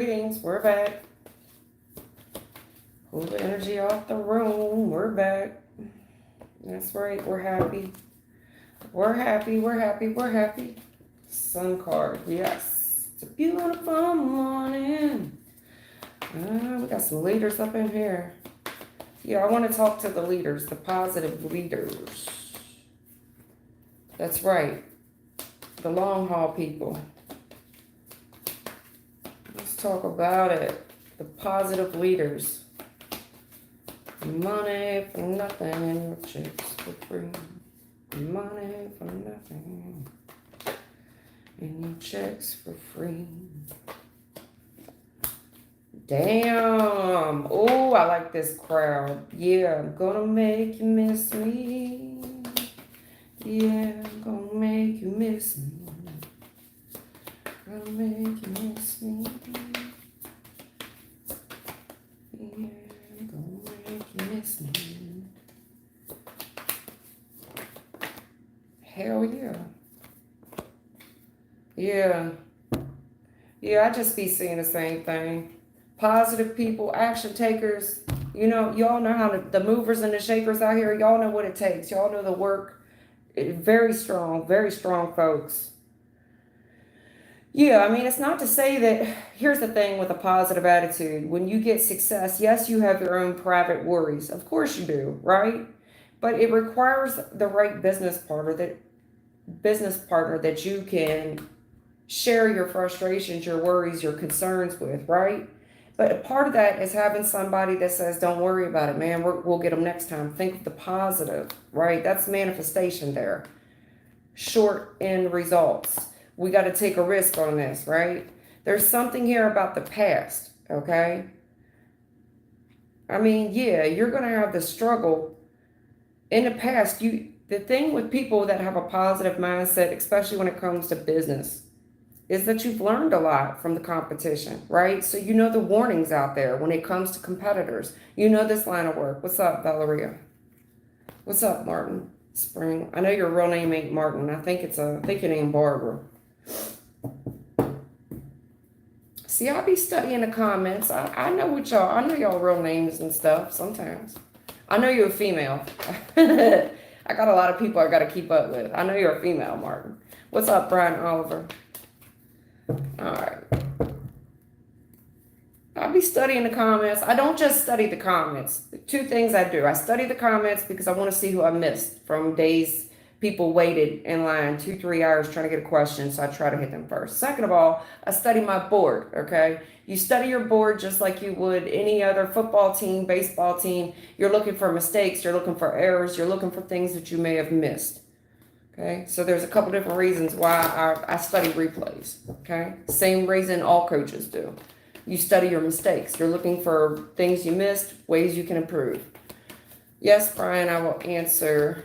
Greetings, we're back. Pull the energy off the room. We're back. That's right, we're happy. We're happy, we're happy, we're happy. Sun card, yes. It's a beautiful morning. We got some leaders up in here. Yeah, I want to talk to the leaders, the positive leaders. That's right. The long haul people. Let's talk about it. The positive leaders. Money for nothing, chicks for free. Money for nothing, and your checks for free. Damn. Oh, I like this crowd. Yeah, I'm gonna make you miss me. Yeah, I'm gonna make you miss me. Gonna make you miss me. Yeah, I'm gonna make you miss me. Hell yeah. Yeah. Yeah, I just be seeing the same thing. Positive people, action takers. You know, y'all know how the movers and the shakers out here, y'all know what it takes. Y'all know the work. Very strong folks. Yeah, I mean, it's not to say that, here's the thing with a positive attitude. When you get success, yes, you have your own private worries. Of course you do, right? But it requires the right business partner that you can share your frustrations, your worries, your concerns with, right? But a part of that is having somebody that says, don't worry about it, man. We'll get them next time. Think of the positive, right? That's manifestation there. Short end results. We got to take a risk on this, right? There's something here about the past, okay? I mean, yeah, you're going to have the struggle. In the past, the thing with people that have a positive mindset, especially when it comes to business, is that you've learned a lot from the competition, right? So you know the warnings out there when it comes to competitors. You know this line of work. What's up, Valeria? What's up, Martin? Spring. I know your real name ain't Martin. I think your name Barbara. See, I be studying the comments. I know what y'all, I know y'all real names and stuff sometimes. I know you're a female. I got a lot of people I got to keep up with. I know you're a female, Martin. What's up, Brian Oliver? All right. I'll be studying the comments. I don't just study the comments. Two things I do. I study the comments because I want to see who I missed from days people waited in line 2-3 hours trying to get a question, so I try to hit them first. Second of all, I study my board, okay? You study your board just like you would any other football team, baseball team. You're looking for mistakes, you're looking for errors, you're looking for things that you may have missed. Okay, so there's a couple different reasons why I study replays. Okay, same reason all coaches do. You study your mistakes. You're looking for things you missed, ways you can improve. Yes, Brian, I will answer.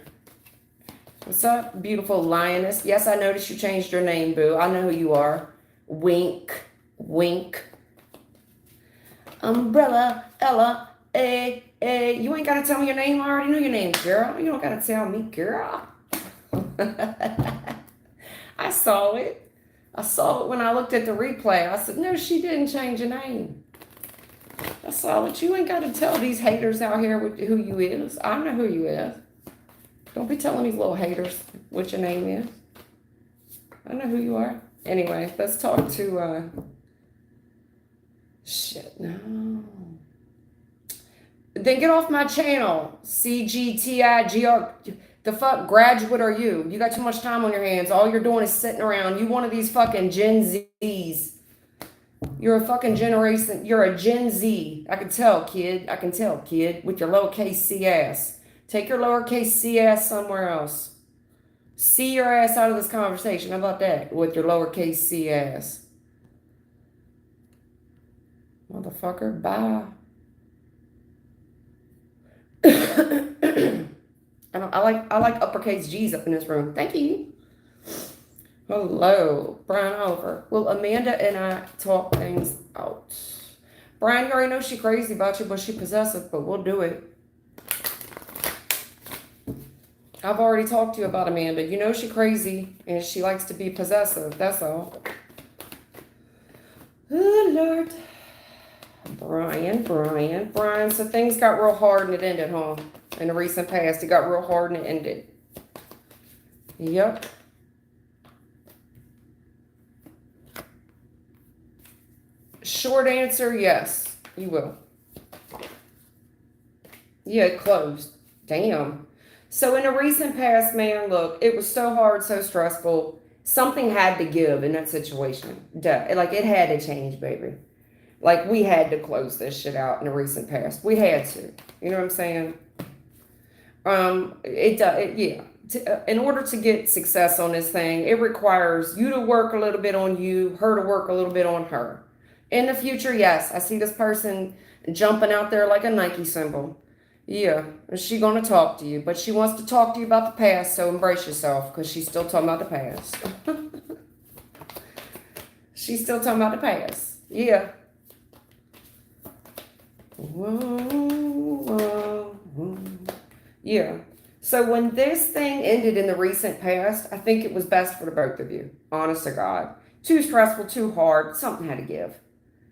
What's up, beautiful lioness? Yes, I noticed you changed your name, boo. I know who you are. Wink, wink. Umbrella, Ella, A. You ain't got to tell me your name. I already know your name, girl. You don't got to tell me, girl. I saw it. I saw it when I looked at the replay. I said, no, she didn't change your name. I saw it. You ain't got to tell these haters out here who you is. I know who you is. Don't be telling these little haters what your name is. I know who you are. Anyway, let's talk to, shit, no. Then get off my channel. CGTIGR. The fuck graduate are you? You got too much time on your hands. All you're doing is sitting around. You one of these fucking Gen Zs. You're a fucking generation. You're a Gen Z. I can tell, kid. I can tell, kid. With your lowercase C ass. Take your lowercase C ass somewhere else. See your ass out of this conversation. How about that? With your lowercase C ass. Motherfucker. Bye. I like uppercase G's up in this room. Thank you. Hello, Brian Oliver. Will Amanda and I talk things out? Brian, you already know she crazy about you, but she possessive, but we'll do it. I've already talked to you about Amanda. You know she crazy and she likes to be possessive. That's all. Oh, Lord. Brian. So things got real hard and it ended, huh? In the recent past, it got real hard and it ended. Yep. Short answer, yes, you will. Yeah, it closed. Damn. So in the recent past, man, look, it was so hard, so stressful. Something had to give in that situation. Duh. Like it had to change, baby. Like we had to close this shit out in the recent past. We had to. You know what I'm saying? Yeah. In order to get success on this thing, it requires you to work a little bit on you, her to work a little bit on her. In the future, yes, I see this person jumping out there like a Nike symbol. Yeah, she gonna talk to you, but she wants to talk to you about the past, so embrace yourself, because she's still talking about the past. She's still talking about the past. Yeah. Yeah. So when this thing ended in the recent past, I think it was best for the both of you. Honest to God. Too stressful, too hard. Something had to give.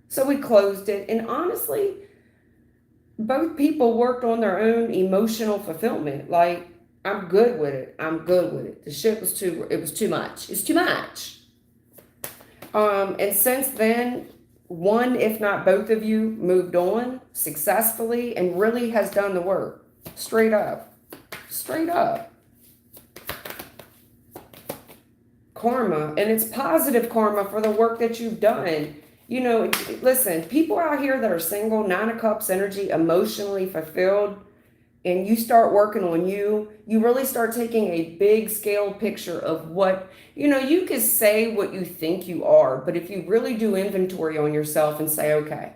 So we closed it. And honestly, both people worked on their own emotional fulfillment. Like, I'm good with it. I'm good with it. The shit was it was too much. It's too much. And since then, one, if not both of you, moved on successfully and really has done the work. Straight up. Straight up. Karma. And it's positive karma for the work that you've done. You know, listen, people out here that are single, 9 of Cups energy, emotionally fulfilled, and you start working on you, you really start taking a big scale picture of what, you know, you can say what you think you are, but if you really do inventory on yourself and say, okay,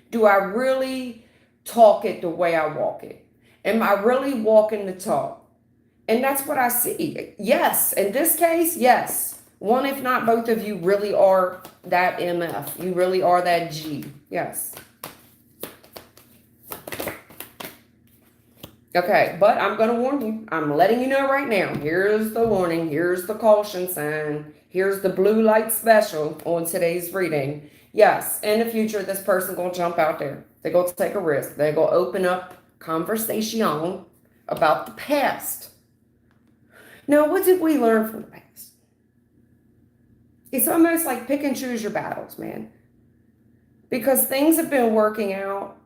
do I really talk it the way I walk it? Am I really walking the talk? And that's what I see. Yes, in this case, yes. One, if not both of you, really are that MF. You really are that G. Yes. Okay, but I'm going to warn you. I'm letting you know right now. Here's the warning. Here's the caution sign. Here's the blue light special on today's reading. Yes, in the future, this person going to jump out there. They're going to take a risk. They're going to open up conversation about the past. Now, what did we learn from the past? It's almost like pick and choose your battles, man. Because things have been working out.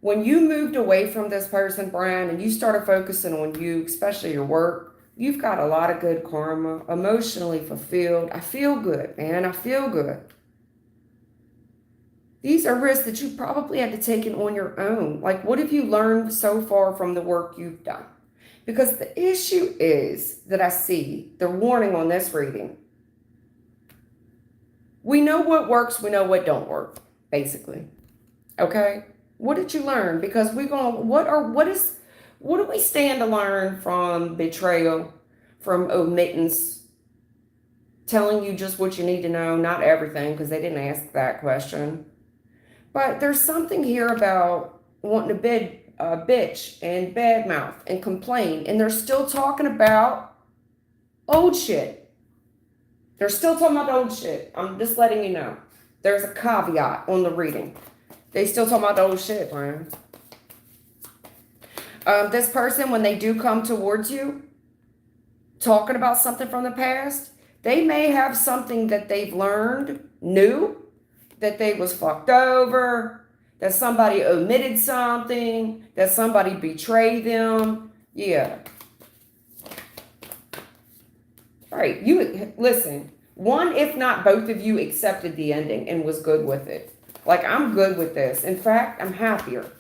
When you moved away from this person, Brian, and you started focusing on you, especially your work, you've got a lot of good karma, emotionally fulfilled. I feel good, man. I feel good. These are risks that you probably had to take it on your own. Like, what have you learned so far from the work you've done? Because the issue is that I see the warning on this reading. We know what works, we know what don't work, basically. Okay? What did you learn? Because we're going, what do we stand to learn from betrayal, from omittance, telling you just what you need to know, not everything, because they didn't ask that question. But there's something here about wanting to bitch and badmouth and complain, and they're still talking about old shit. They're still talking about old shit. I'm just letting you know. There's a caveat on the reading. They still talking about old shit, Brian. This person, when they do come towards you, talking about something from the past, they may have something that they've learned new, that they was fucked over, that somebody omitted something, that somebody betrayed them. Yeah. All right, you listen. One, if not both of you, accepted the ending and was good with it. Like, I'm good with this. In fact, I'm happier.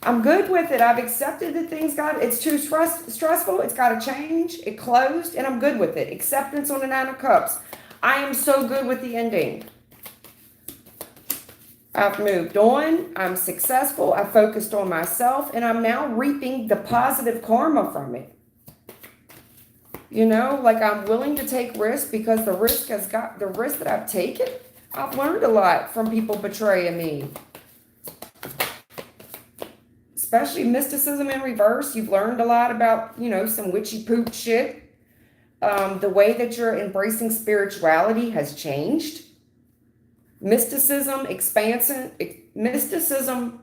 I'm good with it. I've accepted that it's too stressful. It's got to change. It closed, and I'm good with it. Acceptance on the 9 of Cups. I am so good with the ending. I've moved on. I'm successful. I focused on myself, and I'm now reaping the positive karma from it. You know, like I'm willing to take risks because the risk that I've taken, I've learned a lot from people betraying me. Especially mysticism in reverse. You've learned a lot about, you know, some witchy poop shit. The way that you're embracing spirituality has changed. Mysticism, expansion, mysticism,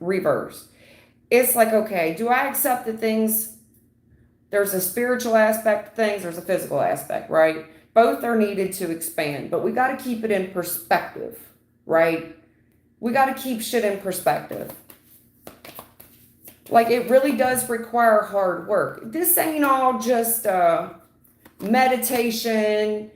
reverse. It's like, okay, do I accept that things, there's a spiritual aspect of things, there's a physical aspect, right? Both are needed to expand, but we got to keep it in perspective, right? We got to keep shit in perspective. Like, it really does require hard work. This ain't all just meditation,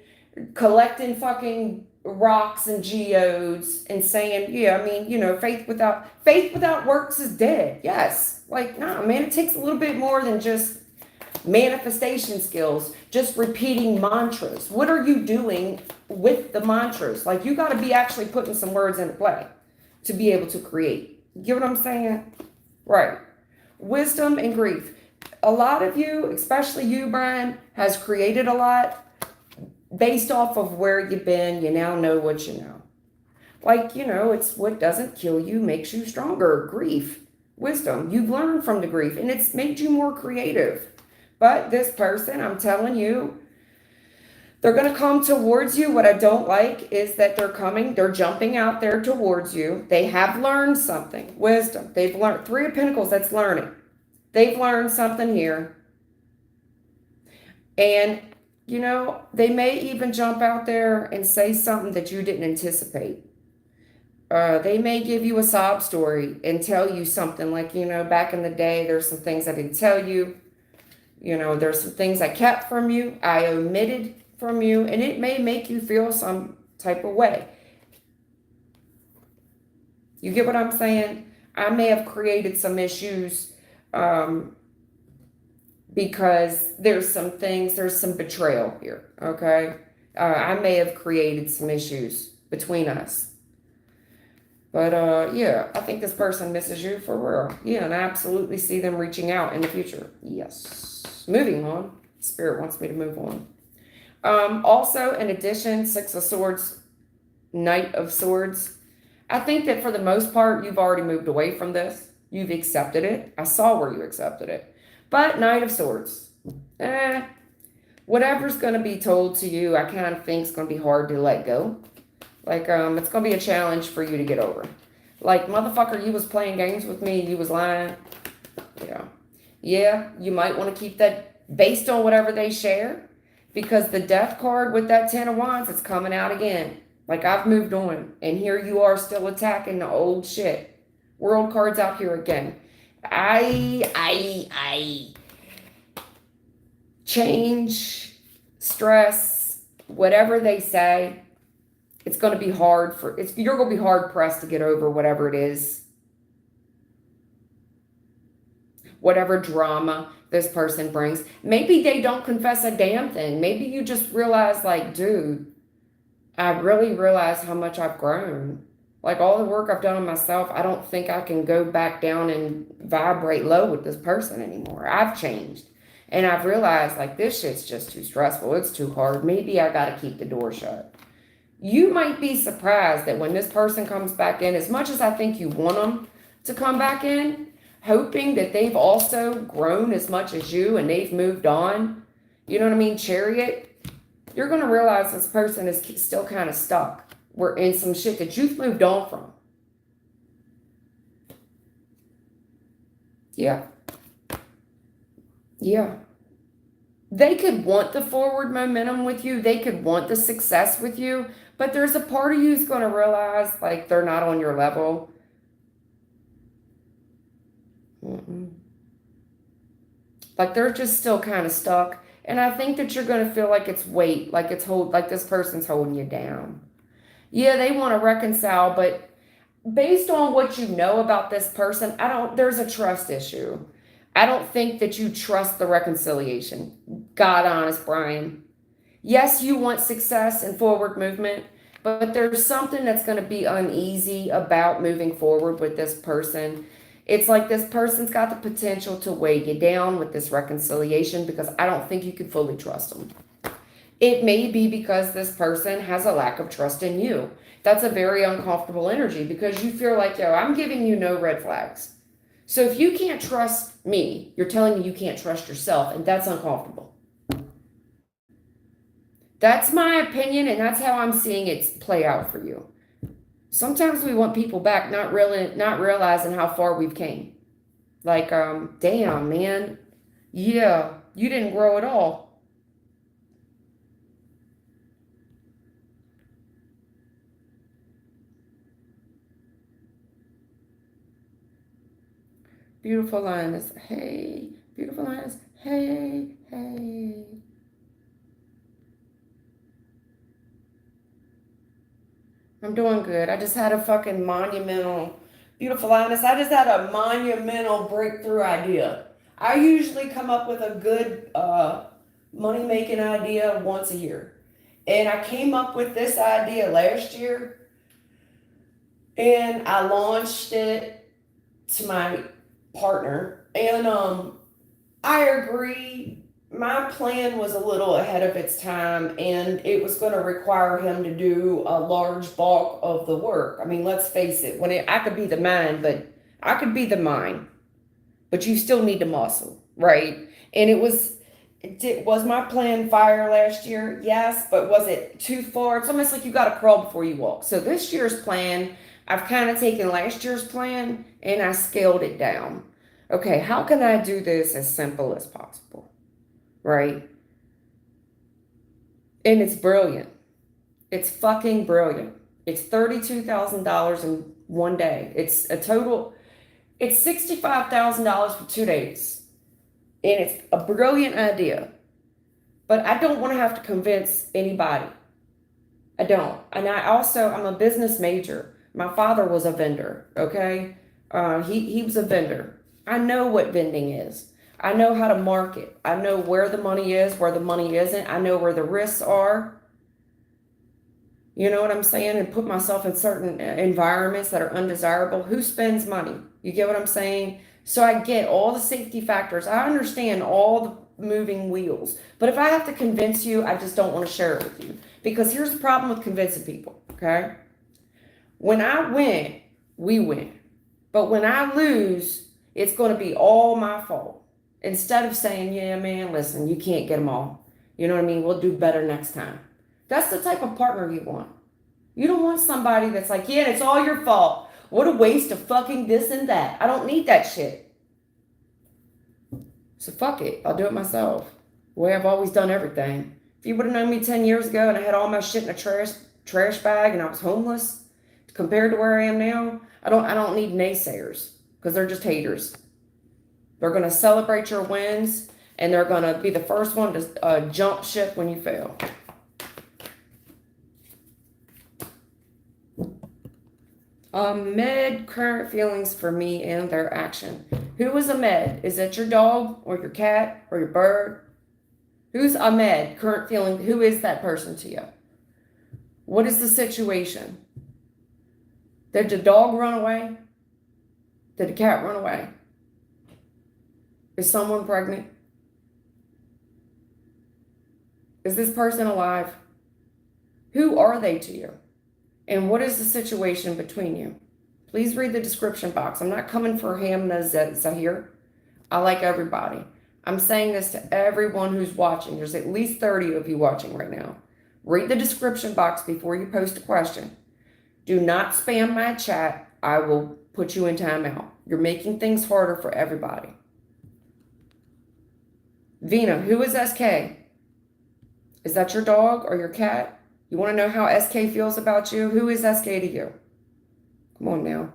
collecting fucking rocks and geodes and saying, yeah, I mean, faith without works is dead. Yes. Like, nah, man, it takes a little bit more than just manifestation skills, just repeating mantras. What are you doing with the mantras? Like, you got to be actually putting some words into play to be able to create. You get what I'm saying? Right. Wisdom and grief. A lot of you, especially you, Brian, has created a lot based off of where you've been. You now know what you know. Like, it's what doesn't kill you makes you stronger. Grief, wisdom. You've learned from the grief and it's made you more creative. But this person, I'm telling you, they're going to come towards you. What I don't like is that they're jumping out there towards you. They have learned something. Wisdom. They've learned. Three of Pentacles, that's learning. They've learned something here. And, they may even jump out there and say something that you didn't anticipate. They may give you a sob story and tell you something like, back in the day, there's some things I didn't tell you. There's some things I kept from you, I omitted from you, and it may make you feel some type of way. You get what I'm saying? I may have created some issues because there's some betrayal here, okay? I may have created some issues between us. But yeah, I think this person misses you for real. Yeah, and I absolutely see them reaching out in the future. Yes. Moving on. Spirit wants me to move on. Also, in addition, Six of Swords, Knight of Swords. I think that for the most part, you've already moved away from this. You've accepted it. I saw where you accepted it. But Knight of Swords. Whatever's going to be told to you, I kind of think it's going to be hard to let go. Like, it's going to be a challenge for you to get over. Like, motherfucker, you was playing games with me. You was lying. Yeah, you might want to keep that based on whatever they share. Because the Death card with that Ten of Wands, it's coming out again. Like, I've moved on. And here you are still attacking the old shit. World card's out here again. Change, stress, whatever they say. It's going to be hard you're going to be hard pressed to get over whatever it is. Whatever drama this person brings. Maybe they don't confess a damn thing. Maybe you just realize, like, dude, I really realize how much I've grown. Like, all the work I've done on myself, I don't think I can go back down and vibrate low with this person anymore. I've changed. And I've realized, like, this shit's just too stressful. It's too hard. Maybe I got to keep the door shut. You might be surprised that when this person comes back in, as much as I think you want them to come back in, hoping that they've also grown as much as you and they've moved on, you know what I mean, Chariot, you're going to realize this person is still kind of stuck. We're in some shit that you've moved on from. Yeah. Yeah. They could want the forward momentum with you. They could want the success with you. But there's a part of you who's going to realize, like, they're not on your level. Like, they're just still kind of stuck. And I think that you're going to feel like it's weight, like like this person's holding you down. Yeah, they want to reconcile, but based on what you know about this person, there's a trust issue. I don't think that you trust the reconciliation. God honest, Brian. Yes, you want success and forward movement, but there's something that's going to be uneasy about moving forward with this person. It's like this person's got the potential to weigh you down with this reconciliation because I don't think you can fully trust them. It may be because this person has a lack of trust in you. That's a very uncomfortable energy because you feel like, yo, I'm giving you no red flags. So if you can't trust me, you're telling me you can't trust yourself, and that's uncomfortable. That's my opinion, and that's how I'm seeing it play out for you. Sometimes we want people back, not realizing how far we've came. Like, damn, man. Yeah, you didn't grow at all. Beautiful lioness. Hey, beautiful lioness. Hey, hey. I'm doing good. I just had a fucking monumental, beautiful lioness. I just had a monumental breakthrough idea. I usually come up with a good money making idea once a year. And I came up with this idea last year and I launched it to my partner. And I agree. My plan was a little ahead of its time, and it was going to require him to do a large bulk of the work. I mean, let's face it. I could be the mind, but I could be the mind, but you still need the muscle, right? And was my plan fire last year? Yes, but was it too far? It's almost like you got to crawl before you walk. So this year's plan, I've kind of taken last year's plan and I scaled it down. Okay, how can I do this as simple as possible? Right? And it's brilliant. It's fucking brilliant. It's $32,000 in one day. It's $65,000 for 2 days. And it's a brilliant idea. But I don't want to have to convince anybody. I don't. And I'm a business major. My father was a vendor, okay? He was a vendor. I know what vending is. I know how to market. I know where the money is, where the money isn't. I know where the risks are. You know what I'm saying? And put myself in certain environments that are undesirable. Who spends money? You get what I'm saying? So I get all the safety factors. I understand all the moving wheels. But if I have to convince you, I just don't want to share it with you. Because here's the problem with convincing people, okay? When I win, we win. But when I lose, it's going to be all my fault. Instead of saying, yeah, man, listen, you can't get them all. You know what I mean? We'll do better next time. That's the type of partner you want. You don't want somebody that's like, yeah, it's all your fault. What a waste of fucking this and that. I don't need that shit. So fuck it. I'll do it myself. The way I've always done everything. If you would have known me 10 years ago and I had all my shit in a trash bag and I was homeless, compared to where I am now, I don't need naysayers because they're just haters. They're going to celebrate your wins and they're going to be the first one to jump ship when you fail. Med current feelings for me and their action. Who is Ahmed? Is that your dog or your cat or your bird? Who's Ahmed? Current feeling. Who is that person to you? What is the situation? Did the dog run away? Did the cat run away? Is someone pregnant? Is this person alive? Who are they to you? And what is the situation between you? Please read the description box. I'm not coming for Hamna Zahir. I like everybody. I'm saying this to everyone who's watching. There's at least 30 of you watching right now. Read the description box before you post a question. Do not spam my chat. I will put you in timeout. You're making things harder for everybody. Vina, who is SK? Is that your dog or your cat? You want to know how SK feels about you? Who is SK to you? Come on now.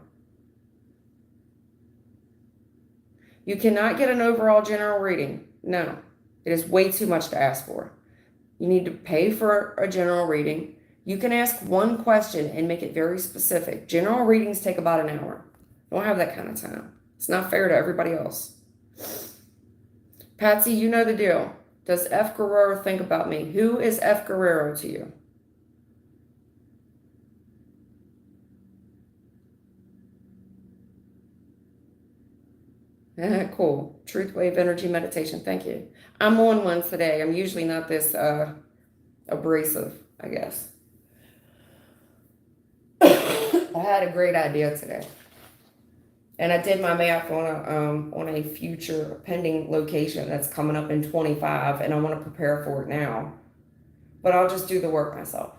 You cannot get an overall general reading. No, it is way too much to ask for. You need to pay for a general reading. You can ask one question and make it very specific. General readings take about an hour. Don't have that kind of time. It's not fair to everybody else. Patsy, you know the deal. Does F. Guerrero think about me? Who is F. Guerrero to you? Cool. Truth wave energy meditation. Thank you. I'm on one today. I'm usually not this abrasive, I guess. I had a great idea today. And I did my math on a future pending location that's coming up in 25, and I want to prepare for it now. but I'll just do the work myself.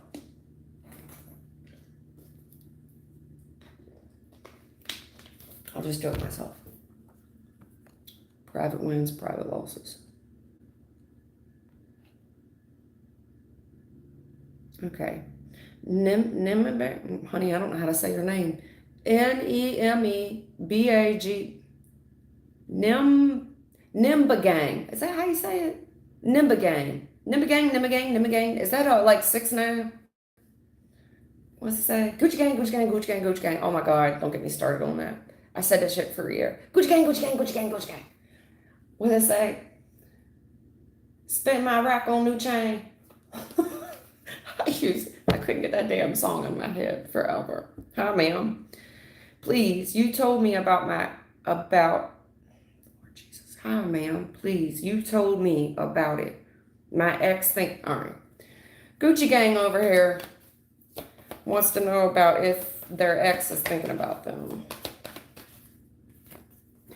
I'll just do it myself. Private wins, private losses. Okay. Honey, I don't know how to say your name. Nemebag. Nimbagang. Is that how you say it? Nimbagang. Nimbagang. Is that like 6'9"? What's it say? Gucci gang, Gucci gang, Gucci gang, Gucci gang. Oh my God, don't get me started on that. I said that shit for a year. Gucci gang, Gucci gang, Gucci gang, Gucci gang. What does it say? Spend my rack on new chain. I couldn't get that damn song in my head forever. Hi, ma'am. Please, you told me about Lord Jesus. Hi, ma'am. Please, you told me about it. My ex all right. Gucci gang over here wants to know about if their ex is thinking about them.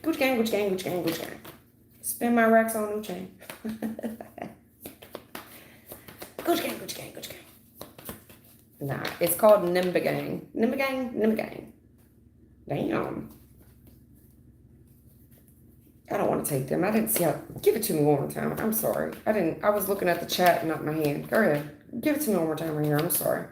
Gucci gang, Gucci gang, Gucci gang, Gucci gang. Spend my racks on new chain. Gucci gang, Gucci gang, Gucci gang. Nah, it's called Nimbagang. Nimbagang. Damn. I don't want to take them. I didn't see how. Give it to me one more time. I'm sorry. I was looking at the chat, not my hand. Go ahead. Give it to me one more time right here. I'm sorry.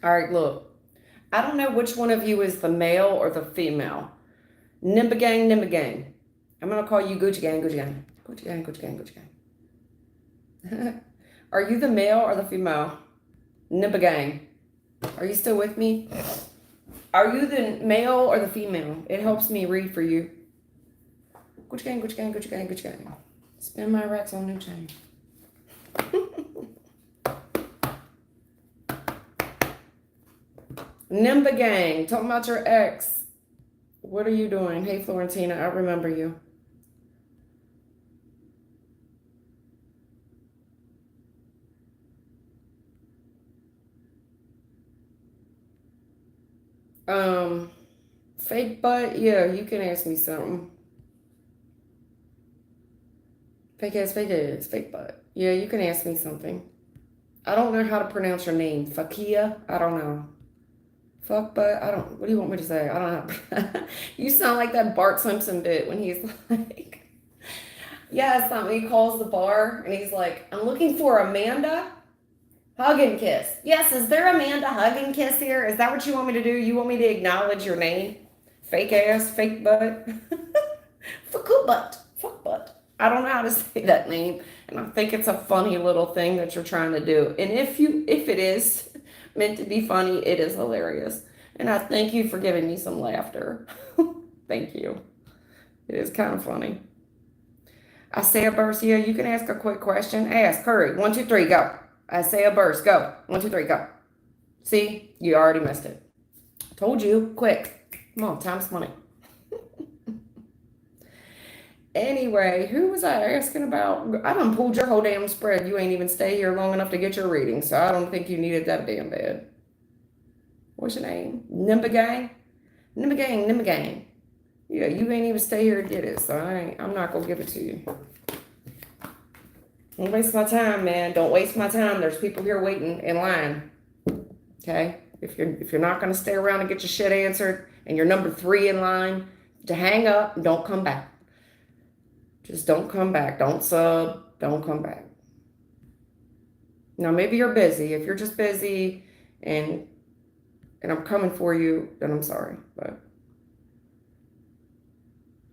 All right, look. I don't know which one of you is the male or the female. Nimbagang, Nimbagang. I'm going to call you Gucci Gang, Gucci Gang. Gucci Gang, Gucci Gang, Gucci Gang. Are you the male or the female? Nimbagang. Are you still with me? Are you the male or the female? It helps me read for you. Gucci Gang, Gucci Gang, Gucci Gang, Gucci Gang. Spend my racks on new chain. Nimba gang, talking about your ex. What are you doing? Hey, Florentina, I remember you. Fake butt? Yeah, you can ask me something. Fake ass, fake butt. Yeah, you can ask me something. I don't know how to pronounce your name. Fakia? I don't know. Fuck butt? I don't, what do you want me to say? I don't know. You sound like that Bart Simpson bit when he's like, yeah, it's not when he calls the bar and he's like, I'm looking for Amanda. Hug and kiss. Yes, is there Amanda hug and kiss here? Is that what you want me to do? You want me to acknowledge your name? Fake ass, fake butt. Fuck butt. Fuck butt. I don't know how to say that name. And I think it's a funny little thing that you're trying to do. And if it is meant to be funny, it is hilarious. And I thank you for giving me some laughter. Thank you. It is kind of funny. Isaiah Burst, yeah, you can ask a quick question. Ask, hurry. 1, 2, 3, go. Isaiah Burst, go. 1, 2, 3, go. See, you already missed it. Told you, quick. Come on, time's money. Anyway, who was I asking about? I done pulled your whole damn spread. You ain't even stay here long enough to get your reading, so I don't think you needed that damn bad. What's your name? Nimbagang? Nimbagang. Yeah, you ain't even stay here and get it, so I'm not gonna give it to you. Don't waste my time, man. Don't waste my time. There's people here waiting in line. Okay? If you're not gonna stay around and get your shit answered and you're number 3 in line, to hang up, don't come back. Just don't come back. Don't sub. Don't come back. Now, maybe you're busy. If you're just busy and I'm coming for you, then I'm sorry. But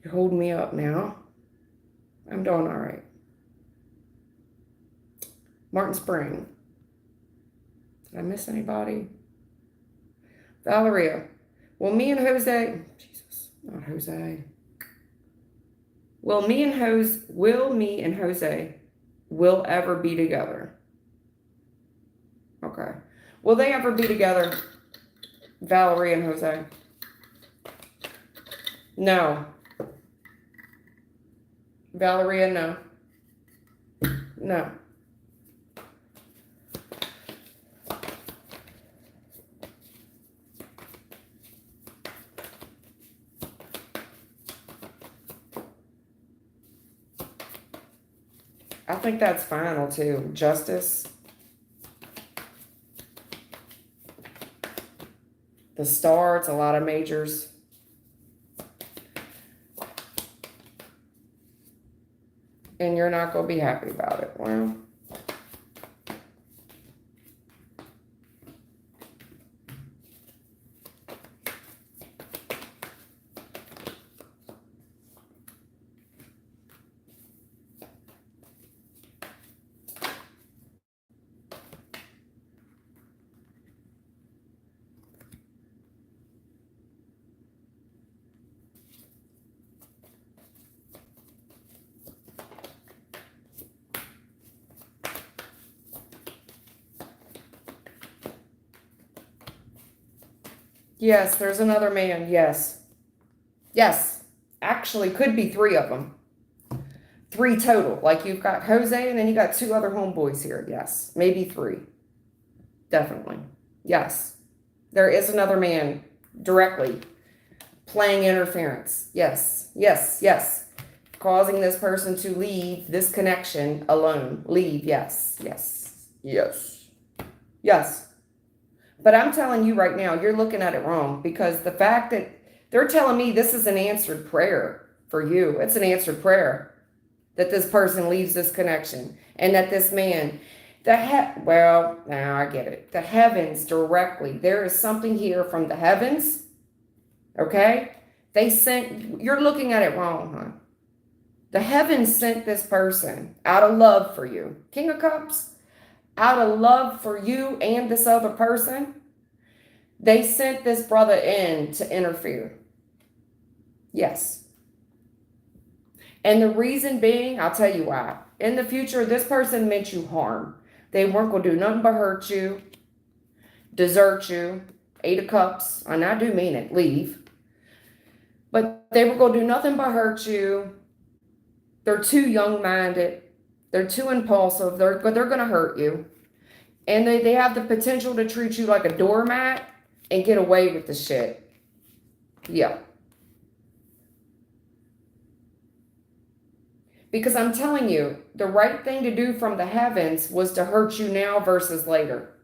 you're holding me up now. I'm doing all right. Martin Spring. Did I miss anybody? Valeria. Well, me and Jose. Jesus, not Jose. Will me and Jose will ever be together? Okay. Will they ever be together, Valerie and Jose? No. Valeria, no. No. I think that's final too. Justice. The star, it's a lot of majors. And you're not going to be happy about it. Well, yes, there's another man. Yes. Yes. Actually, could be three of them. Three total. Like you've got Jose and then you got two other homeboys here. Yes. Maybe three. Definitely. Yes. There is another man directly playing interference. Yes. Yes. Yes. Causing this person to leave this connection alone. Leave. Yes. Yes. Yes. Yes. But I'm telling you right now, you're looking at it wrong, because the fact that they're telling me this is an answered prayer for you. It's an answered prayer that this person leaves this connection, and that this man, well, now I get it. The heavens directly. There is something here from the heavens. Okay? You're looking at it wrong, huh? The heavens sent this person out of love for you. King of Cups, out of love for you and this other person, they sent this brother in to interfere. Yes. And the reason being, I'll tell you why. In the future, this person meant you harm. They weren't going to do nothing but hurt you, desert you, 8 of Cups, and I do mean it, leave. But they were going to do nothing but hurt you. They're too young-minded. They're too impulsive. They're going to hurt you. And they have the potential to treat you like a doormat and get away with the shit. Yeah. Because I'm telling you, the right thing to do from the heavens was to hurt you now versus later.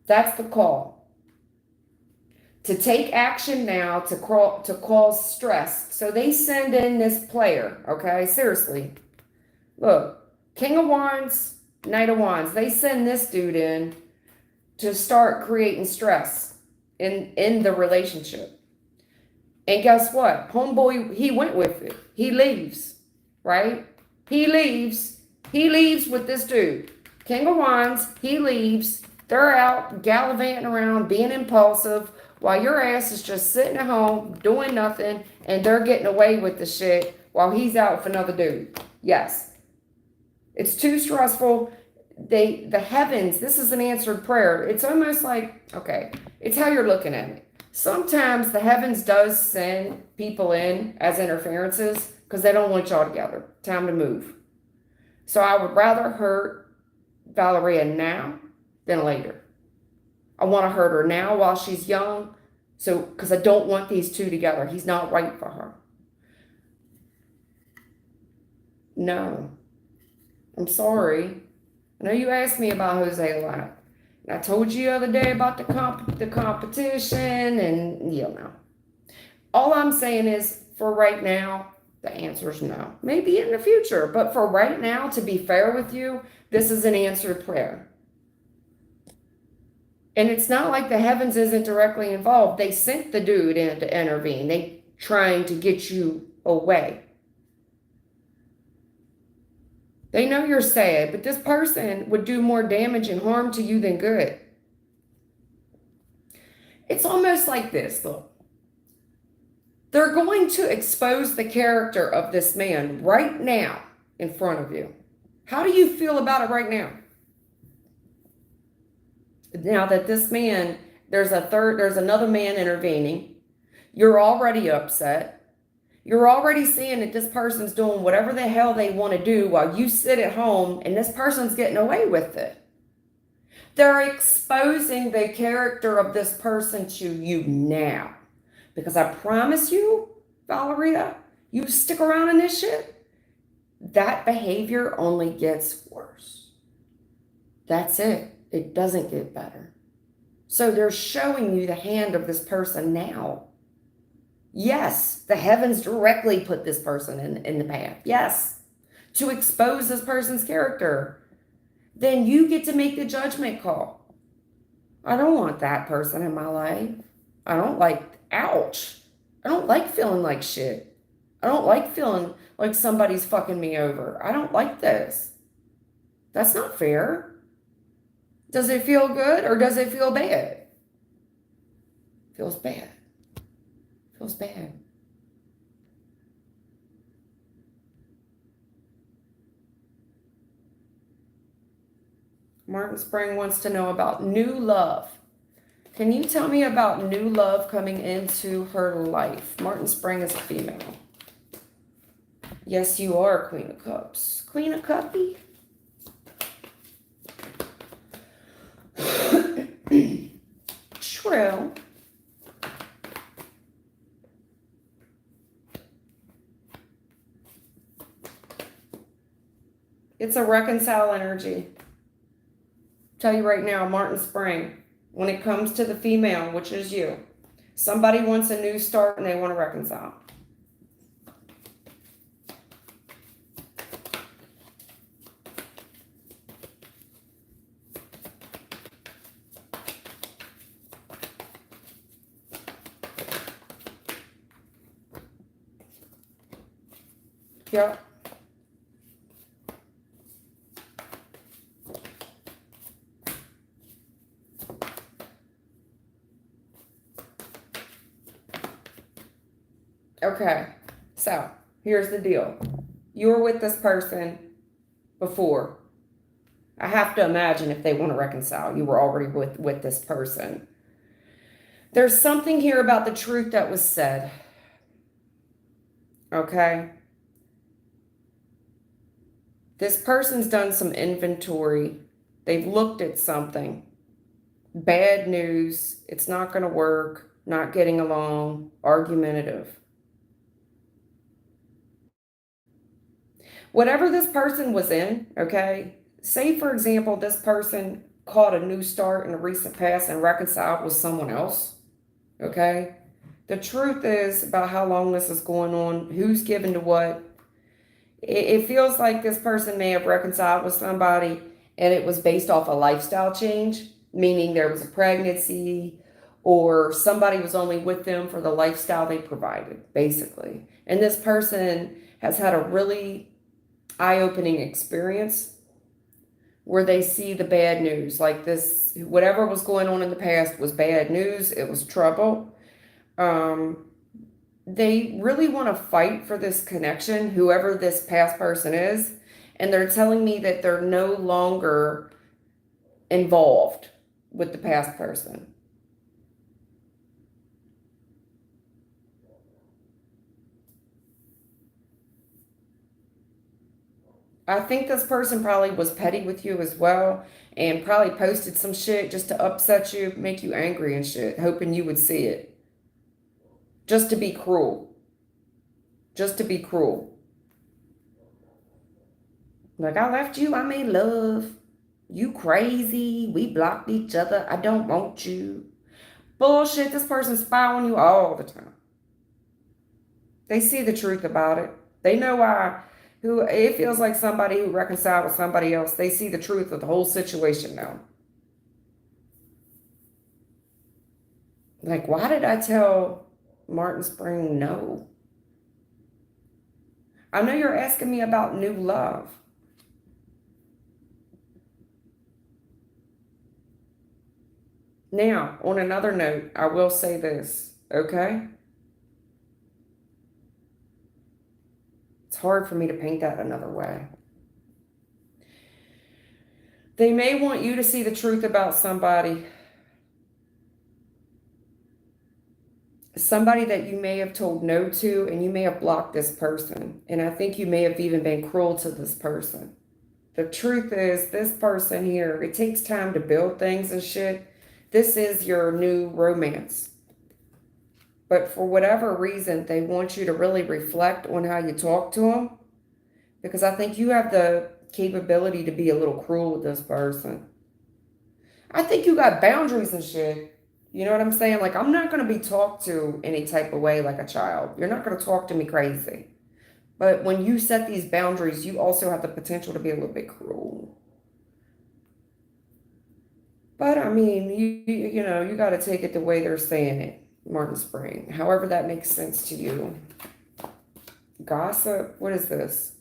That's the call. To take action now to cause stress. So they send in this player, okay? Seriously. Look, King of Wands, Knight of Wands. They send this dude in to start creating stress in the relationship. And guess what? Homeboy, he went with it. He leaves, right? He leaves with this dude. King of Wands, he leaves. They're out gallivanting around, being impulsive, while your ass is just sitting at home, doing nothing, and they're getting away with the shit while he's out with another dude. Yes. It's too stressful. The heavens, this is an answered prayer. It's almost like, okay, it's how you're looking at it. Sometimes the heavens does send people in as interferences because they don't want y'all together. Time to move. So I would rather hurt Valeria now than later. I want to hurt her now while she's young, because I don't want these two together. He's not right for her. No. I'm sorry. I know you asked me about Jose a lot. And I told you the other day about the competition, and you know. All I'm saying is, for right now, the answer is no. Maybe in the future, but for right now, to be fair with you, this is an answered prayer. And it's not like the heavens isn't directly involved. They sent the dude in to intervene. They trying to get you away. They know you're sad, but this person would do more damage and harm to you than good. It's almost like this, look. They're going to expose the character of this man right now in front of you. How do you feel about it right now? Now that this man, there's another man intervening. You're already upset. You're already seeing that this person's doing whatever the hell they want to do while you sit at home and this person's getting away with it. They're exposing the character of this person to you now. Because I promise you, Valeria, you stick around in this shit, that behavior only gets worse. That's it. It doesn't get better. So they're showing you the hand of this person now. Yes, the heavens directly put this person in the path. Yes, to expose this person's character. Then you get to make the judgment call. I don't want that person in my life. I don't like, ouch. I don't like feeling like shit. I don't like feeling like somebody's fucking me over. I don't like this. That's not fair. Does it feel good or does it feel bad? Feels bad. Feels bad. Martin Spring wants to know about new love. Can you tell me about new love coming into her life? Martin Spring is a female. Yes, you are Queen of Cups. Queen of Cuppy? True. It's a reconcile energy. Tell you right now, Martin Spring, when it comes to the female, which is you, somebody wants a new start and they want to reconcile. Yep. Okay, so here's the deal. You were with this person before. I have to imagine if they want to reconcile, you were already with this person. There's something here about the truth that was said. Okay? This person's done some inventory. They've looked at something. Bad news. It's not going to work. Not getting along. Argumentative. Whatever this person was in, okay? Say, for example, this person caught a new start in the recent past and reconciled with someone else, okay? The truth is about how long this is going on, who's given to what. It feels like this person may have reconciled with somebody and it was based off a lifestyle change, meaning there was a pregnancy or somebody was only with them for the lifestyle they provided, basically. And this person has had a really eye-opening experience where they see the bad news, like this, whatever was going on in the past was bad news. It was trouble. They really want to fight for this connection, whoever this past person is. And they're telling me that they're no longer involved with the past person. I think this person probably was petty with you as well and probably posted some shit just to upset you, make you angry and shit, hoping you would see it. Just to be cruel. Just to be cruel. Like, I left you, I made love. You crazy. We blocked each other. I don't want you. Bullshit, this person spy on you all the time. They see the truth about it. They know why. Who it feels like somebody who reconciled with somebody else. They see the truth of the whole situation now. Like, why did I tell Martin Spring no? I know you're asking me about new love. Now, on another note, I will say this, okay? hard for me to paint that another way. They may want you to see the truth about somebody. Somebody that you may have told no to, and you may have blocked this person. And I think you may have even been cruel to this person. The truth is, this person here, it takes time to build things and shit. This is your new romance. But for whatever reason, they want you to really reflect on how you talk to them. Because I think you have the capability to be a little cruel with this person. I think you got boundaries and shit. You know what I'm saying? Like, I'm not going to be talked to any type of way like a child. You're not going to talk to me crazy. But when you set these boundaries, you also have the potential to be a little bit cruel. But I mean, you know, you got to take it the way they're saying it, Martin Spring. However that makes sense to you. Gossip, what is this?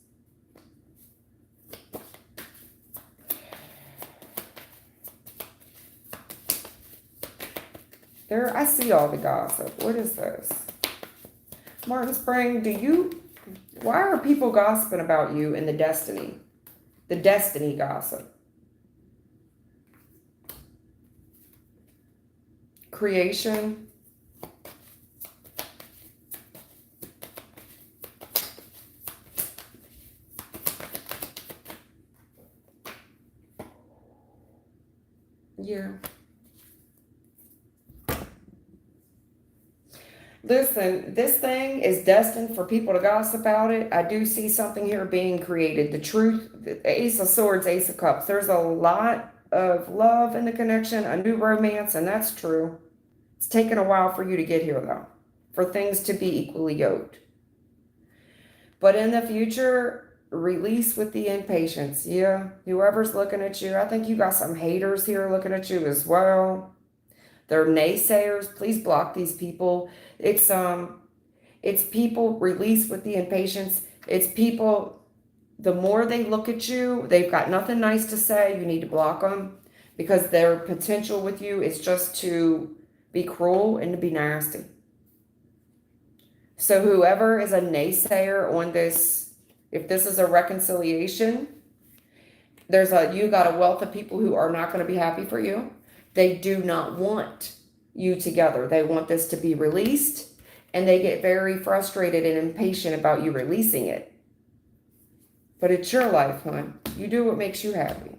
There, I see all the gossip. What is this? Martin Spring, why are people gossiping about you in the destiny? The destiny gossip. Creation. Yeah. Listen, this thing is destined for people to gossip about it. I do see something here being created. The truth, the Ace of Swords, Ace of Cups. There's a lot of love in the connection, a new romance, and that's true. It's taken a while for you to get here, though, for things to be equally yoked. But in the future, release with the impatience. Yeah, whoever's looking at you, I think you got some haters here looking at you as well. They're naysayers. Please block these people. It's people, release with the impatience. It's people, the more they look at you, they've got nothing nice to say. You need to block them because their potential with you is just to be cruel and to be nasty. So whoever is a naysayer on this, if this is a reconciliation, you got a wealth of people who are not going to be happy for you. They do not want you together. They want this to be released, and they get very frustrated and impatient about you releasing it. But it's your life, hon. You do what makes you happy.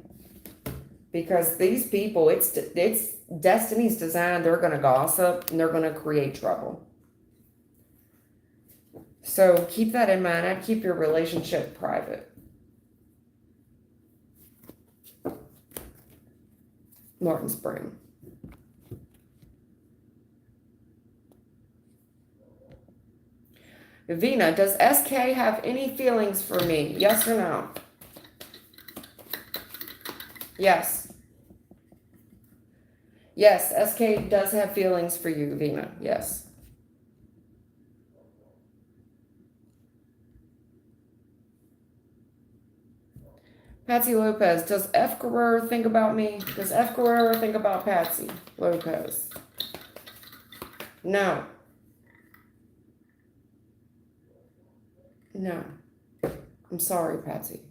Because these people, it's destiny's design. They're going to gossip, and they're going to create trouble. So keep that in mind. I'd keep your relationship private. Martin Spring. Vina, does SK have any feelings for me? Yes or no? Yes. Yes, SK does have feelings for you, Vina. Yes. Patsy Lopez, does F. Guerrero think about me? Does F. Guerrero think about Patsy Lopez? No. No. I'm sorry, Patsy.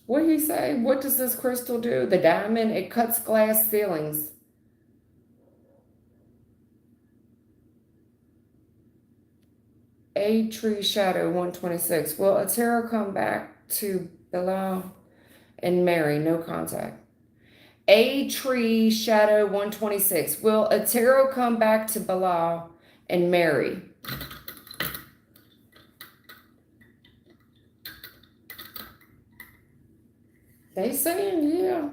What did he say? What does this crystal do? The diamond, it cuts glass ceilings. A tree shadow 126. Will a tarot come back to Bilal and Mary? No contact. A tree shadow 126. Will a tarot come back to Bilal and Mary? They saying yeah.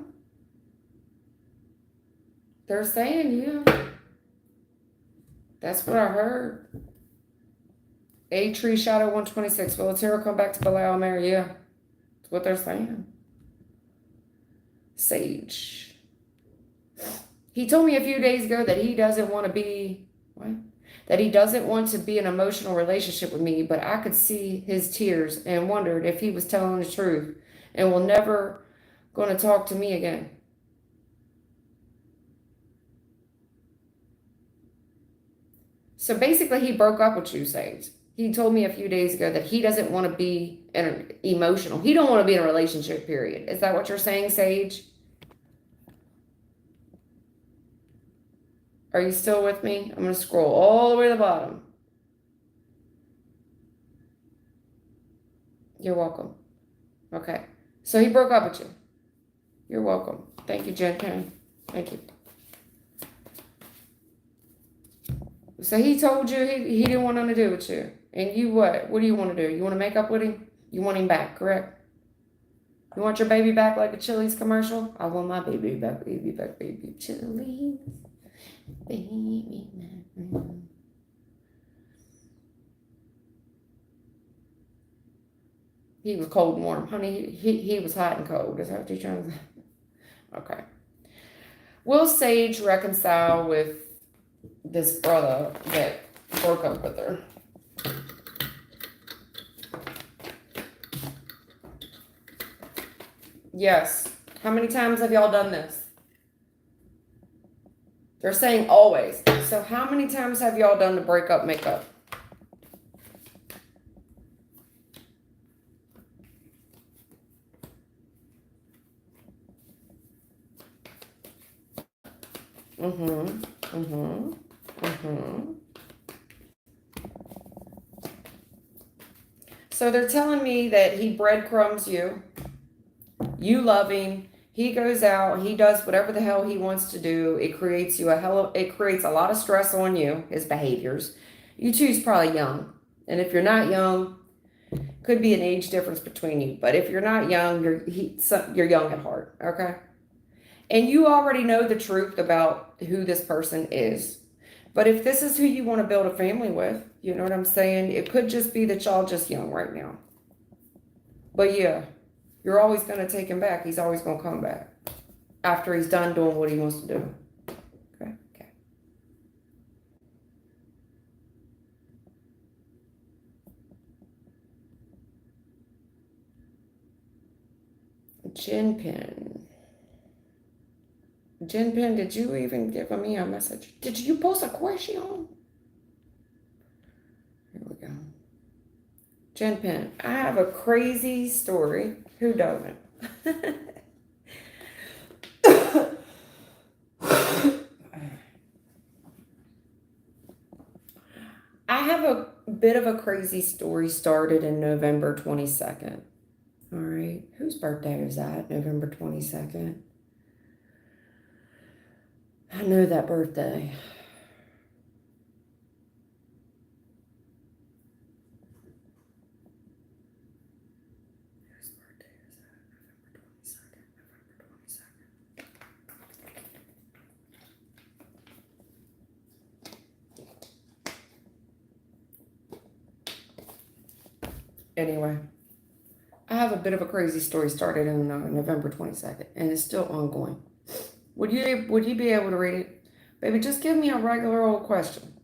They're saying yeah. That's what I heard. A tree shadow 126. Will a tarot come back to Bilal and Mary? Yeah. That's what they're saying. Sage. He told me a few days ago that he doesn't want to be, what? That he doesn't want to be in an emotional relationship with me, but I could see his tears and wondered if he was telling the truth and will never going to talk to me again. So basically, he broke up with you, Sage. He told me a few days ago that he doesn't want to be emotional. He don't want to be in a relationship, period. Is that what you're saying, Sage? Are you still with me? I'm going to scroll all the way to the bottom. You're welcome. Okay. So he broke up with you. You're welcome. Thank you, Jen Ken. Thank you. So he told you he didn't want nothing to do with you. And you what? What do you want to do? You want to make up with him? You want him back, correct? You want your baby back like a Chili's commercial? I want my baby back, baby back, baby Chili's. Baby back. He was cold and warm. Honey, he was hot and cold. Is that what you're trying to say? Okay. Will Sage reconcile with this brother that broke up with her? Yes. How many times have y'all done this? They're saying always. So how many times have y'all done the breakup makeup? So they're telling me that he breadcrumbs you. You love him. He goes out. He does whatever the hell he wants to do. It creates a lot of stress on you. His behaviors. You two's probably young, and if you're not young, could be an age difference between you. But if you're not young, you're young at heart. Okay. And you already know the truth about who this person is. But if this is who you want to build a family with, you know what I'm saying? It could just be that y'all just young right now. But yeah, you're always going to take him back. He's always going to come back after he's done doing what he wants to do. Okay. Jinpin, did you even give me a message? Did you post a question? Here we go. Jinpin, I have a crazy story. Who doesn't? I have a bit of a crazy story started in November 22nd. All right. Whose birthday is that? November 22nd. I know that birthday. Whose birthday is that? November 22nd. Anyway, I have a bit of a crazy story started on November 22nd, and it's still ongoing. Would you be able to read it? Baby, just give me a regular old question.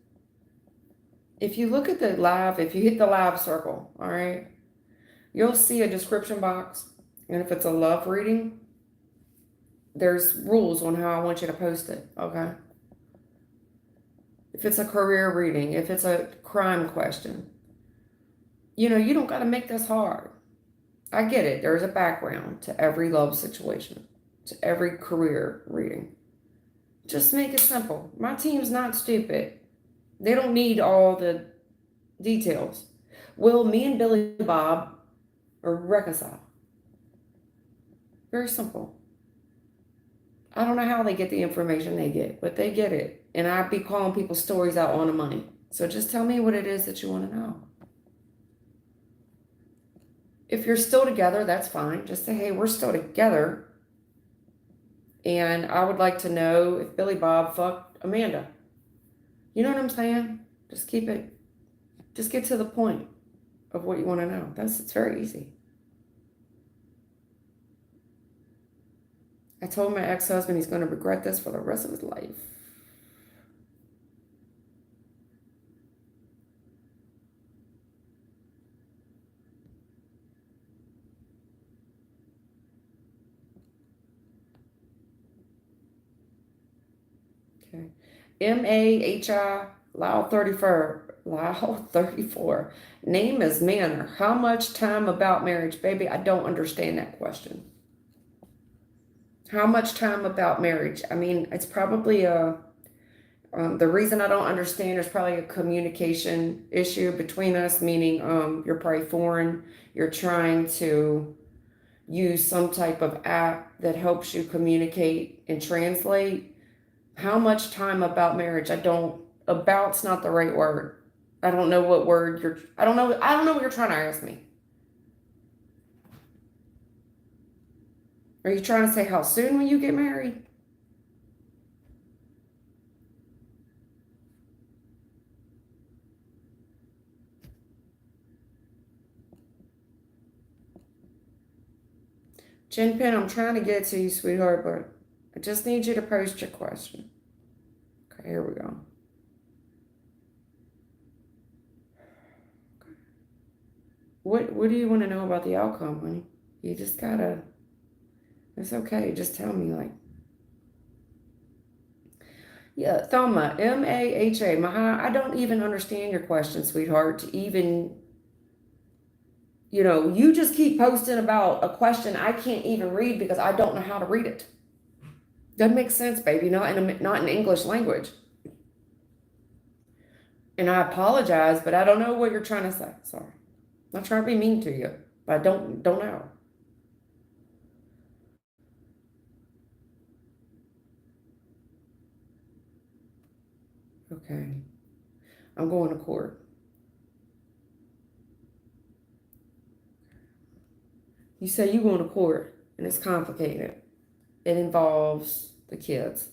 If you look at the live, if you hit the live circle, all right, you'll see a description box. And if it's a love reading, there's rules on how I want you to post it, okay? If it's a career reading, if it's a crime question, you don't got to make this hard. I get it. There's a background to every love situation, to every career reading. Just make it simple. My team's not stupid. They don't need all the details. Will me and Billy Bob reconcile? Very simple. I don't know how they get the information they get, but they get it. And I'd be calling people's stories out on the money. So just tell me what it is that you want to know. If you're still together, that's fine. Just say, hey, we're still together. And I would like to know if Billy Bob fucked Amanda. You know what I'm saying? Just get to the point of what you want to know. It's very easy. I told my ex-husband he's going to regret this for the rest of his life. Okay. MAHI, Lao 34. Lao 34. Name is manner. How much time about marriage? Baby, I don't understand that question. How much time about marriage? I mean, it's probably the reason I don't understand is probably a communication issue between us, meaning you're probably foreign. You're trying to use some type of app that helps you communicate and translate. How much time about marriage? About's not the right word. I don't know what word I don't know what you're trying to ask me. Are you trying to say how soon will you get married? Jen Pin, I'm trying to get to you, sweetheart, but I just need you to post your question. Okay, here we go. What do you want to know about the outcome, honey? You just gotta, it's okay, just tell me, like. Yeah, Thelma, MAHA, Maha, I don't even understand your question, sweetheart, to even, you just keep posting about a question I can't even read because I don't know how to read it. Doesn't make sense, baby, not in English language. And I apologize, but I don't know what you're trying to say. Sorry. I'm not trying to be mean to you, but I don't know. Okay. I'm going to court. You say you're going to court, and it's complicated. It involves the kids,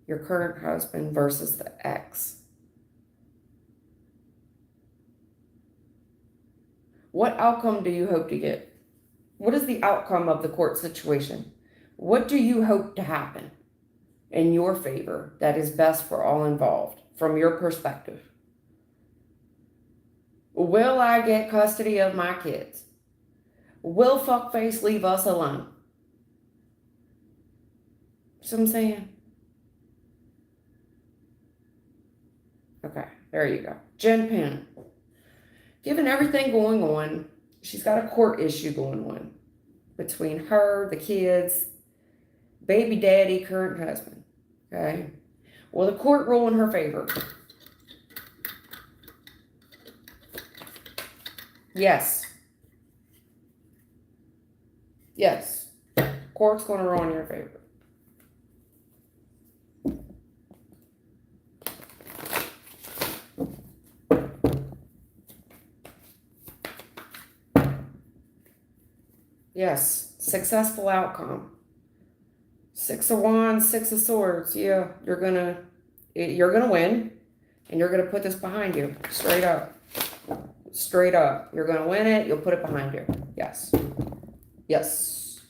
your current husband versus the ex. What outcome do you hope to get? What is the outcome of the court situation? What do you hope to happen in your favor that is best for all involved from your perspective? Will I get custody of my kids? Will fuckface leave us alone? See what I'm saying? Okay, there you go. Jen Penn. Given everything going on, she's got a court issue going on between her, the kids, baby daddy, current husband. Okay. Will the court rule in her favor? Yes. Yes. Court's going to rule in your favor. Yes. Successful outcome. 6 of Wands, 6 of Swords. Yeah, you're gonna win, and you're gonna put this behind you. Straight up. Straight up. You're gonna win it. You'll put it behind you. Yes. Yes.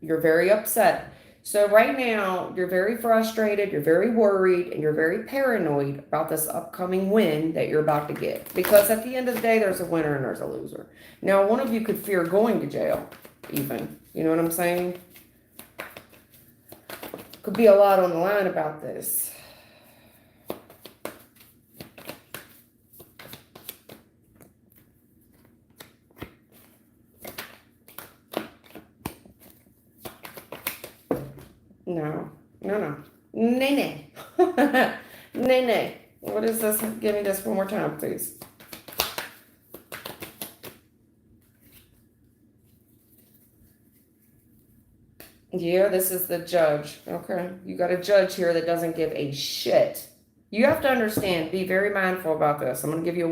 You're very upset. So right now, you're very frustrated, you're very worried, and you're very paranoid about this upcoming win that you're about to get. Because at the end of the day, there's a winner and there's a loser. Now, one of you could fear going to jail, even. You know what I'm saying? Could be a lot on the line about this. No. Nene. Nene. What is this? Give me this one more time, please. Yeah, this is the judge. Okay. You got a judge here that doesn't give a shit. You have to understand, be very mindful about this. I'm going to give you a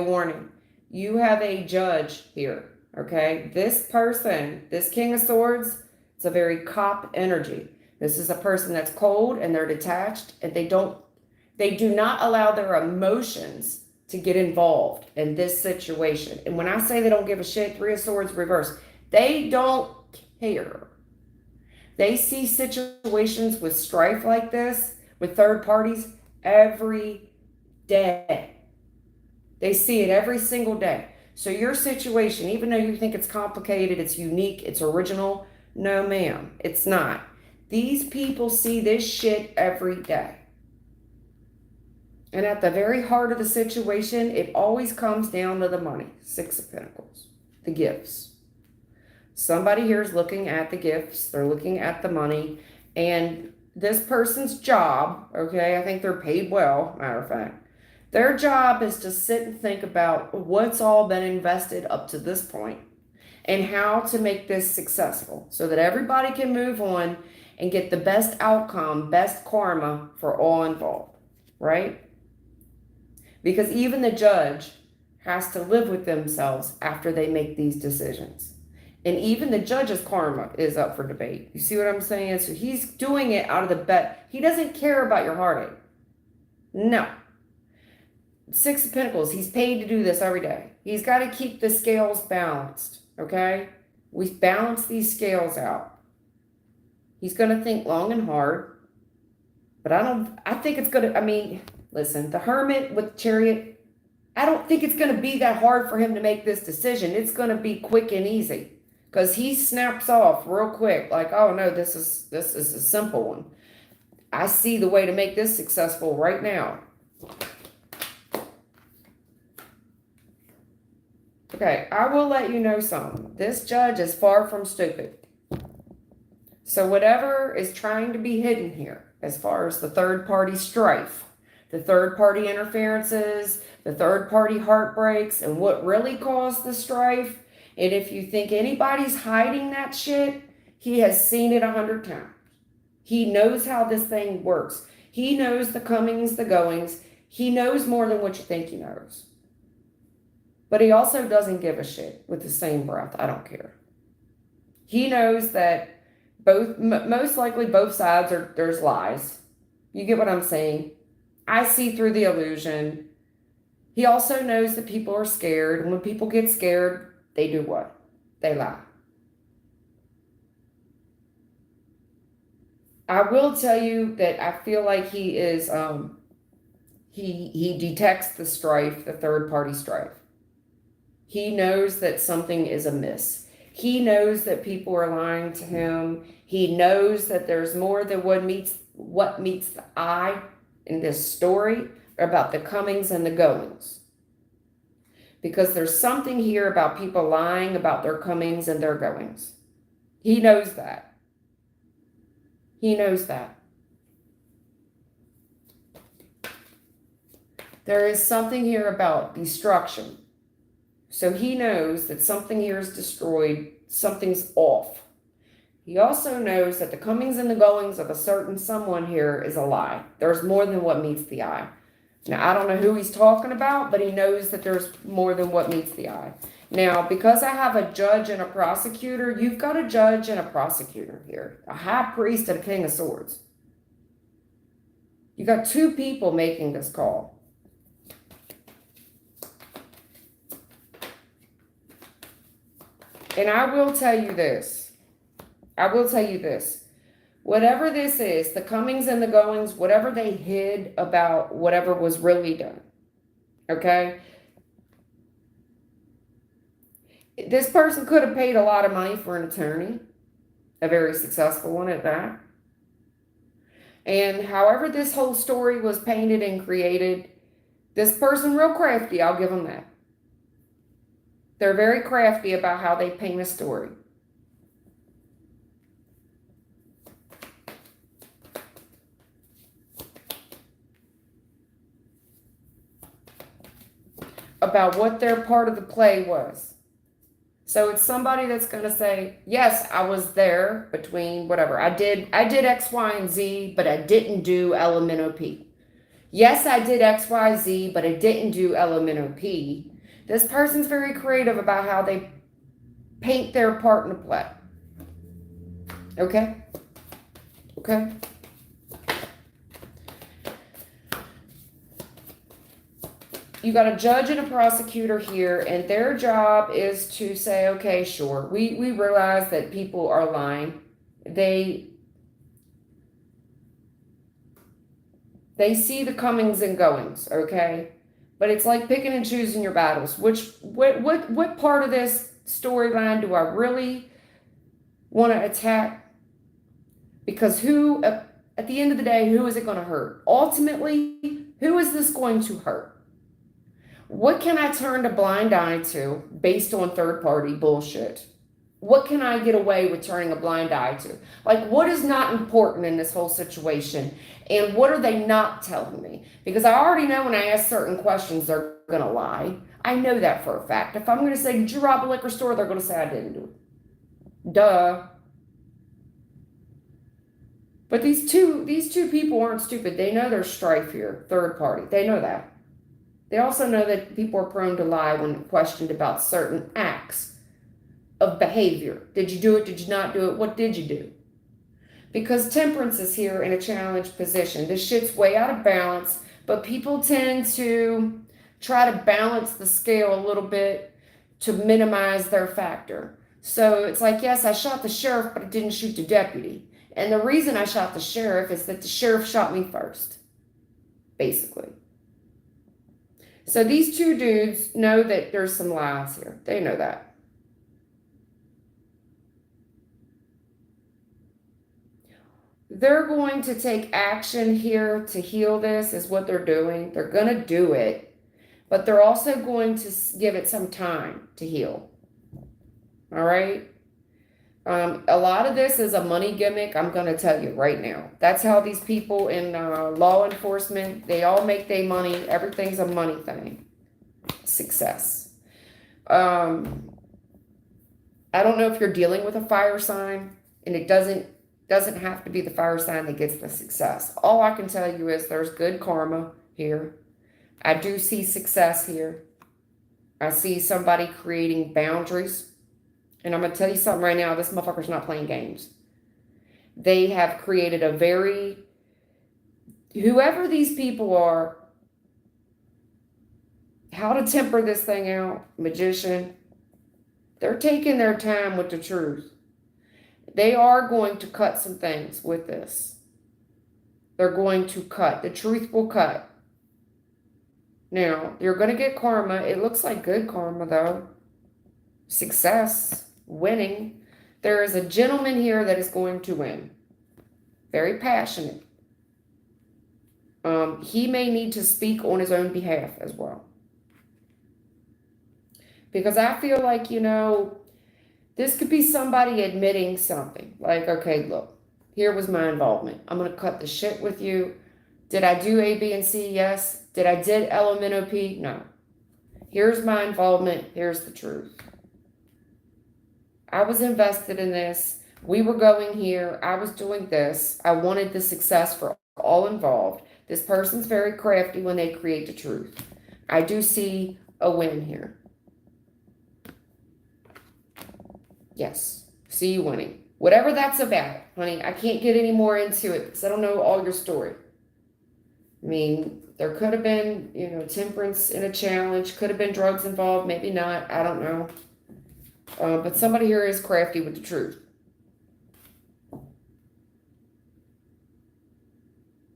warning. You have a judge here. Okay. This person, this King of Swords, it's a very cop energy. This is a person that's cold and they're detached and they do not allow their emotions to get involved in this situation. And when I say they don't give a shit, 3 of Swords reverse. They don't care. They see situations with strife like this, with third parties, every day. They see it every single day. So your situation, even though you think it's complicated, it's unique, it's original, no ma'am, it's not. These people see this shit every day. And at the very heart of the situation, it always comes down to the money. Six of Pentacles, the gifts. Somebody here is looking at the gifts. They're looking at the money. And this person's job, okay, I think they're paid well, matter of fact. Their job is to sit and think about what's all been invested up to this point and how to make this successful so that everybody can move on and get the best outcome, best karma for all involved, right? Because even the judge has to live with themselves after they make these decisions. And even the judge's karma is up for debate. You see what I'm saying? So he's doing it out of the bet. He doesn't care about your heartache. No. Six of Pentacles, he's paid to do this every day. He's got to keep the scales balanced, okay? We balance these scales out. He's going to think long and hard. But I think it's going to, listen, the Hermit with Chariot, I don't think it's going to be that hard for him to make this decision. It's going to be quick and easy because he snaps off real quick. Like, oh no, this is a simple one. I see the way to make this successful right now. Okay, I will let you know something. This judge is far from stupid. So whatever is trying to be hidden here, as far as the third party strife, the third party interferences, the third party heartbreaks, and what really caused the strife, and if you think anybody's hiding that shit, he has seen it 100 times. He knows how this thing works. He knows the comings, the goings. He knows more than what you think he knows. But he also doesn't give a shit with the same breath. I don't care. He knows that most likely both sides there's lies. You get what I'm saying? I see through the illusion. He also knows that people are scared. And when people get scared, they do what? They lie. I will tell you that I feel like he is, he detects the strife, the third party strife. He knows that something is amiss. He knows that people are lying to him. He knows that there's more than what meets the eye in this story about the comings and the goings. Because there's something here about people lying about their comings and their goings. He knows that. He knows that. There is something here about destruction. So he knows that something here is destroyed, something's off. He also knows that the comings and the goings of a certain someone here is a lie. There's more than what meets the eye. Now, I don't know who he's talking about, but he knows that there's more than what meets the eye. Now, because I have a judge and a prosecutor, you've got a judge and a prosecutor here. A high priest and a king of swords. You got two people making this call. And I will tell you this. Whatever this is, the comings and the goings, whatever they hid about whatever was really done. Okay? This person could have paid a lot of money for an attorney. A very successful one at that. And however this whole story was painted and created, this person real crafty, I'll give them that. They're very crafty about how they paint a story. About what their part of the play was. So it's somebody that's going to say, yes, I was there between whatever. I did X, Y, and Z, but I didn't do elemental P. Yes, I did X, Y, Z, but I didn't do elemental P. This person's very creative about how they paint their part in the play. Okay? Okay? you got a judge and a prosecutor here, and their job is to say, okay, sure, we realize that people are lying. They see the comings and goings, okay? But it's like picking and choosing your battles. What part of this storyline do I really want to attack? Because who, at the end of the day, who is it going to hurt? Ultimately, who is this going to hurt? What can I turn a blind eye to based on third-party bullshit? What can I get away with turning a blind eye to? Like, what is not important in this whole situation? And what are they not telling me? Because I already know when I ask certain questions, they're going to lie. I know that for a fact. If I'm going to say, did you rob a liquor store? They're going to say I didn't do it. Duh. But these two people aren't stupid. They know there's strife here, third party. They know that. They also know that people are prone to lie when questioned about certain acts of behavior. Did you do it? Did you not do it? What did you do? Because temperance is here in a challenged position. This shit's way out of balance, but people tend to try to balance the scale a little bit to minimize their factor. So it's like, yes, I shot the sheriff, but I didn't shoot the deputy. And the reason I shot the sheriff is that the sheriff shot me first, basically. So these two dudes know that there's some lies here. They know that. They're going to take action here to heal this, is what they're doing. They're going to do it, but they're also going to give it some time to heal. All right? A lot of this is a money gimmick, I'm going to tell you right now. That's how these people in law enforcement, they all make their money. Everything's a money thing. Success. I don't know if you're dealing with a fire sign, and it doesn't have to be the fire sign that gets the success. All I can tell you is there's good karma here. I do see success here. I see somebody creating boundaries. And I'm going to tell you something right now. This motherfucker's not playing games. They have created a very... Whoever these people are, how to temper this thing out, magician, they're taking their time with the truth. They are going to cut some things with this. They're going to cut. The truth will cut. Now, you're going to get karma. It looks like good karma, though. Success. Winning. There is a gentleman here that is going to win. Very passionate. He may need to speak on his own behalf as well. Because I feel like, this could be somebody admitting something. Like, okay, look, here was my involvement. I'm going to cut the shit with you. Did I do A, B, and C? Yes. Did I did LMNOP? No. Here's my involvement. Here's the truth. I was invested in this. We were going here. I was doing this. I wanted the success for all involved. This person's very crafty when they create the truth. I do see a win here. Yes. See you winning. Whatever that's about, honey. I can't get any more into it because I don't know all your story. I mean, there could have been, temperance in a challenge. Could have been drugs involved. Maybe not. I don't know. But somebody here is crafty with the truth.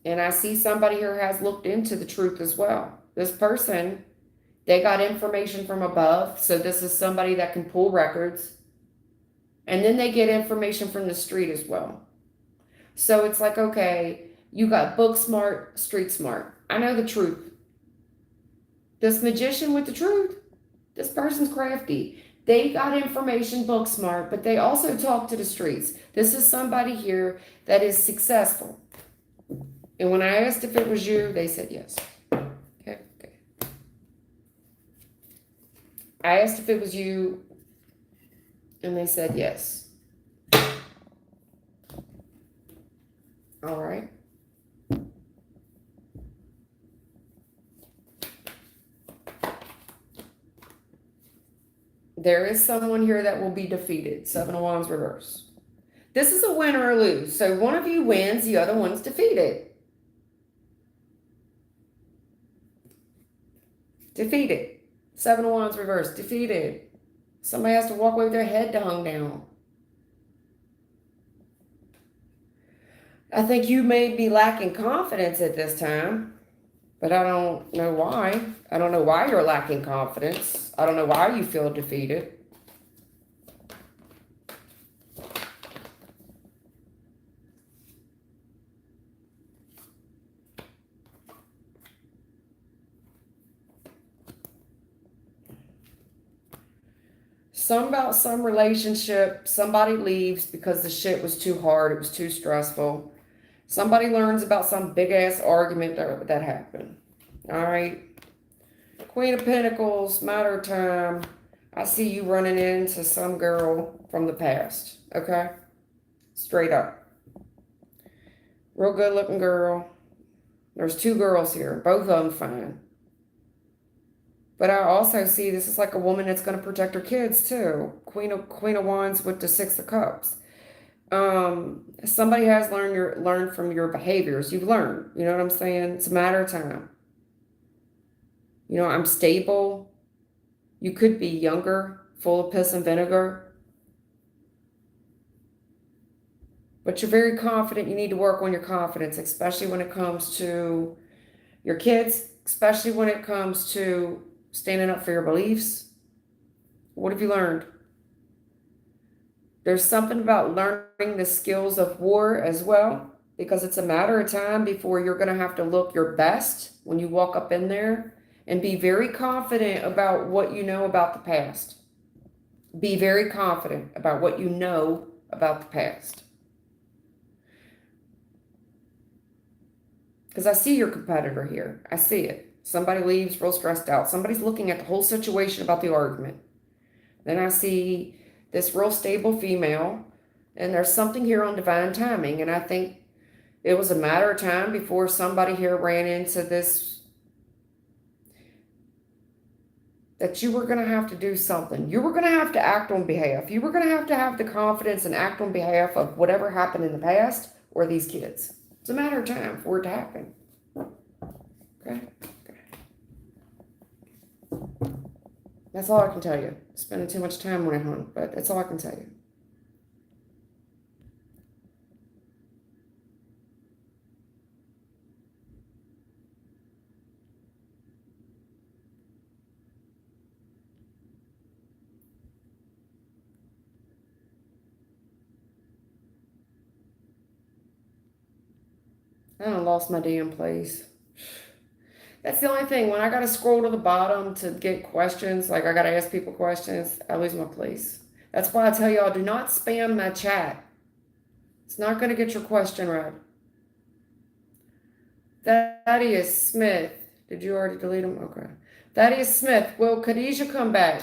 And I see somebody here has looked into the truth as well. This person, they got information from above. So this is somebody that can pull records. And then they get information from the street as well. So it's like, okay, you got book smart, street smart. I know the truth. This magician with the truth, this person's crafty. They got information book smart, but they also talk to the streets. This is somebody here that is successful. And when I asked if it was you, they said yes. Okay. I asked if it was you, and they said yes. All right. There is someone here that will be defeated. 7 of Wands reverse. This is a win or a lose. So one of you wins, the other one's defeated. Defeated. 7 of Wands reversed. Defeated. Somebody has to walk away with their head hung down. I think you may be lacking confidence at this time, but I don't know why. I don't know why you're lacking confidence. I don't know why you feel defeated. About some relationship, somebody leaves because the shit was too hard, it was too stressful. Somebody learns about some big ass argument that happened. All right. Queen of Pentacles, matter of time. I see you running into some girl from the past. Okay. Straight up. Real good looking girl. There's 2 girls here, both of them fine. But I also see this is like a woman that's going to protect her kids too. Queen of Wands with the 6 of Cups. Somebody has learned from your behaviors. You've learned. You know what I'm saying? It's a matter of time. You know, I'm stable. You could be younger, full of piss and vinegar. But you're very confident. You need to work on your confidence, especially when it comes to your kids, especially when it comes to standing up for your beliefs. What have you learned? There's something about learning the skills of war as well, because it's a matter of time before you're going to have to look your best when you walk up in there, and be very confident about what you know about the past. Be very confident about what you know about the past. Because I see your competitor here. I see it. Somebody leaves real stressed out. Somebody's looking at the whole situation about the argument. Then I see this real stable female, and there's something here on divine timing. And I think it was a matter of time before somebody here ran into this, that you were going to have to do something. You were going to have to act on behalf. You were going to have the confidence and act on behalf of whatever happened in the past or these kids. It's a matter of time for it to happen. Okay? That's all I can tell you. Spending too much time on it, hon, but that's all I can tell you. I done lost my damn place. That's the only thing. When I got to scroll to the bottom to get questions, like I got to ask people questions, I lose my place. That's why I tell y'all, do not spam my chat. It's not going to get your question right. Thaddeus Smith. Did you already delete him? Okay. Thaddeus Smith. Will Khadijah come back?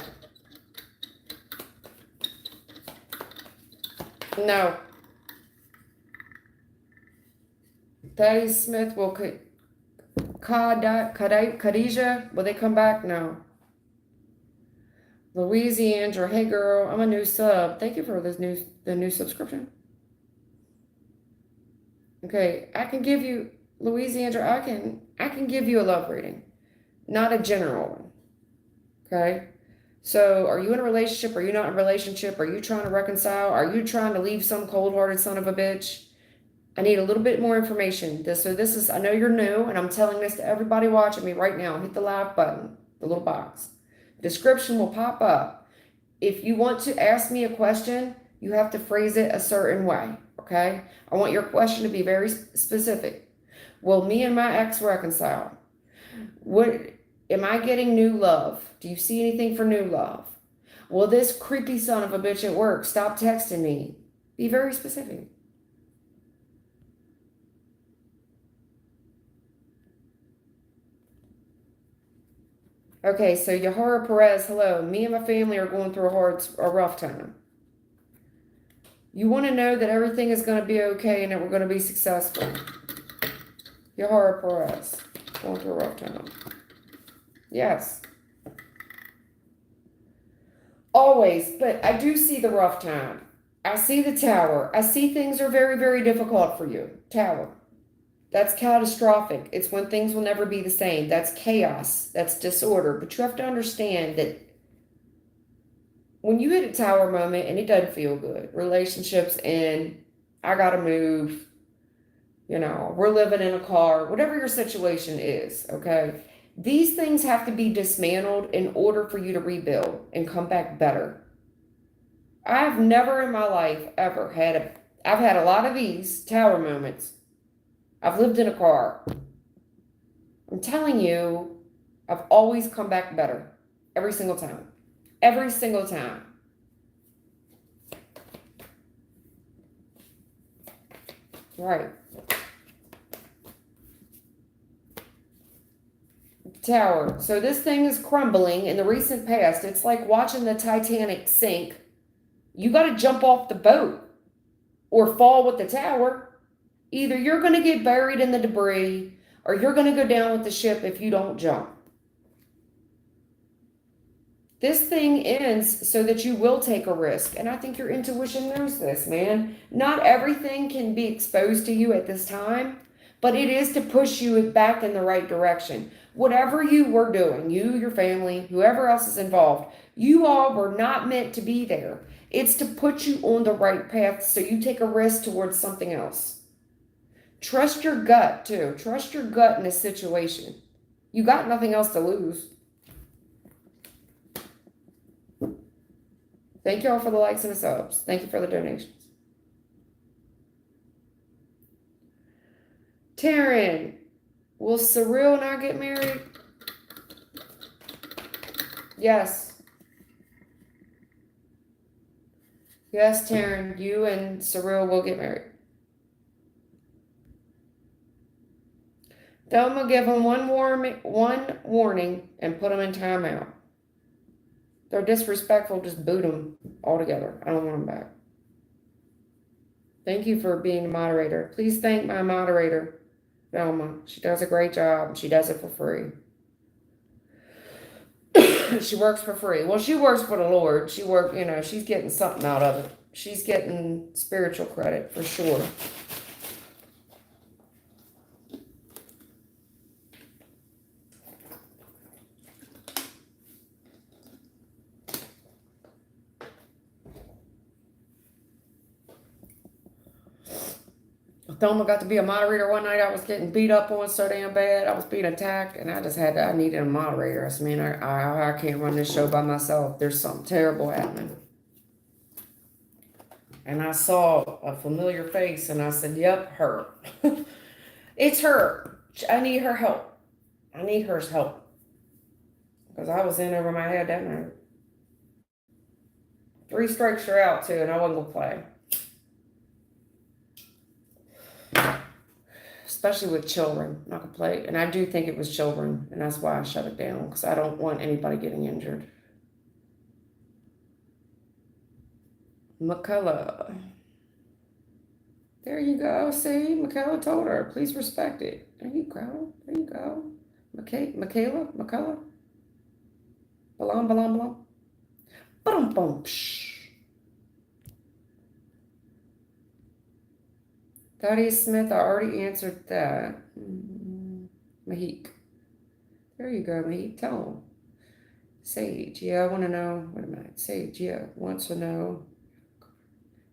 No. Thaddeus Smith. Will Khadijah, will they come back? No. Louisiana, hey girl, I'm a new sub. Thank you for the new subscription. Okay, I can give you, Louisiana, I can give you a love reading, not a general one. Okay? So, are you in a relationship? Are you not in a relationship? Are you trying to reconcile? Are you trying to leave some cold-hearted son of a bitch? I need a little bit more information. I know you're new, and I'm telling this to everybody watching me right now. Hit the live button, the little box. Description will pop up. If you want to ask me a question, you have to phrase it a certain way, okay? I want your question to be very specific. Will me and my ex reconcile? Am I getting new love? Do you see anything for new love? Will this creepy son of a bitch at work stop texting me? Be very specific. Okay, so Yahara Perez, hello. Me and my family are going through a rough time. You want to know that everything is going to be okay and that we're going to be successful. Yahara Perez, going through a rough time. Yes. Always, but I do see the rough time. I see the Tower. I see things are very, very difficult for you. Tower. That's catastrophic. It's when things will never be the same. That's chaos. That's disorder. But you have to understand that when you hit a tower moment and it doesn't feel good, relationships end, I gotta move, we're living in a car, whatever your situation is, okay? These things have to be dismantled in order for you to rebuild and come back better. I've never in my life ever I've had a lot of these tower moments. I've lived in a car. I'm telling you, I've always come back better. Every single time. Every single time. Right. Tower. So this thing is crumbling in the recent past. It's like watching the Titanic sink. You got to jump off the boat or fall with the tower. Either you're going to get buried in the debris or you're going to go down with the ship if you don't jump. This thing ends so that you will take a risk. And I think your intuition knows this, man. Not everything can be exposed to you at this time, but it is to push you back in the right direction. Whatever you were doing, you, your family, whoever else is involved, you all were not meant to be there. It's to put you on the right path so you take a risk towards something else. Trust your gut, too. Trust your gut in this situation. You got nothing else to lose. Thank you all for the likes and the subs. Thank you for the donations. Taryn, will Cyril and I get married? Yes. Yes, Taryn, you and Cyril will get married. Thelma, give them one warning and put them in timeout. They're disrespectful, just boot them altogether. I don't want them back. Thank you for being a moderator. Please thank my moderator, Thelma. She does a great job. She does it for free. She works for free. Well, she works for the Lord. She's getting something out of it. She's getting spiritual credit for sure. Thelma got to be a moderator one night. I was getting beat up on so damn bad. I was being attacked, and I needed a moderator. I said, man, I can't run this show by myself. There's something terrible happening. And I saw a familiar face, and I said, yep, her. It's her. I need her help. I need her help. Because I was in over my head that night. 3 strikes you're out, too, and I wasn't going to play. Especially with children. I'm not going to play. And I do think it was children, and that's why I shut it down, because I don't want anybody getting injured. McCullough. There you go. See, McCullough told her, please respect it. There you go. There you go. McCullough. Belong. Boom. Thaddeus Smith, I already answered that. Mahik. There you go, Mahik. Tell him. Sage, yeah, I want to know. Wait a minute. Sage, yeah, wants to know.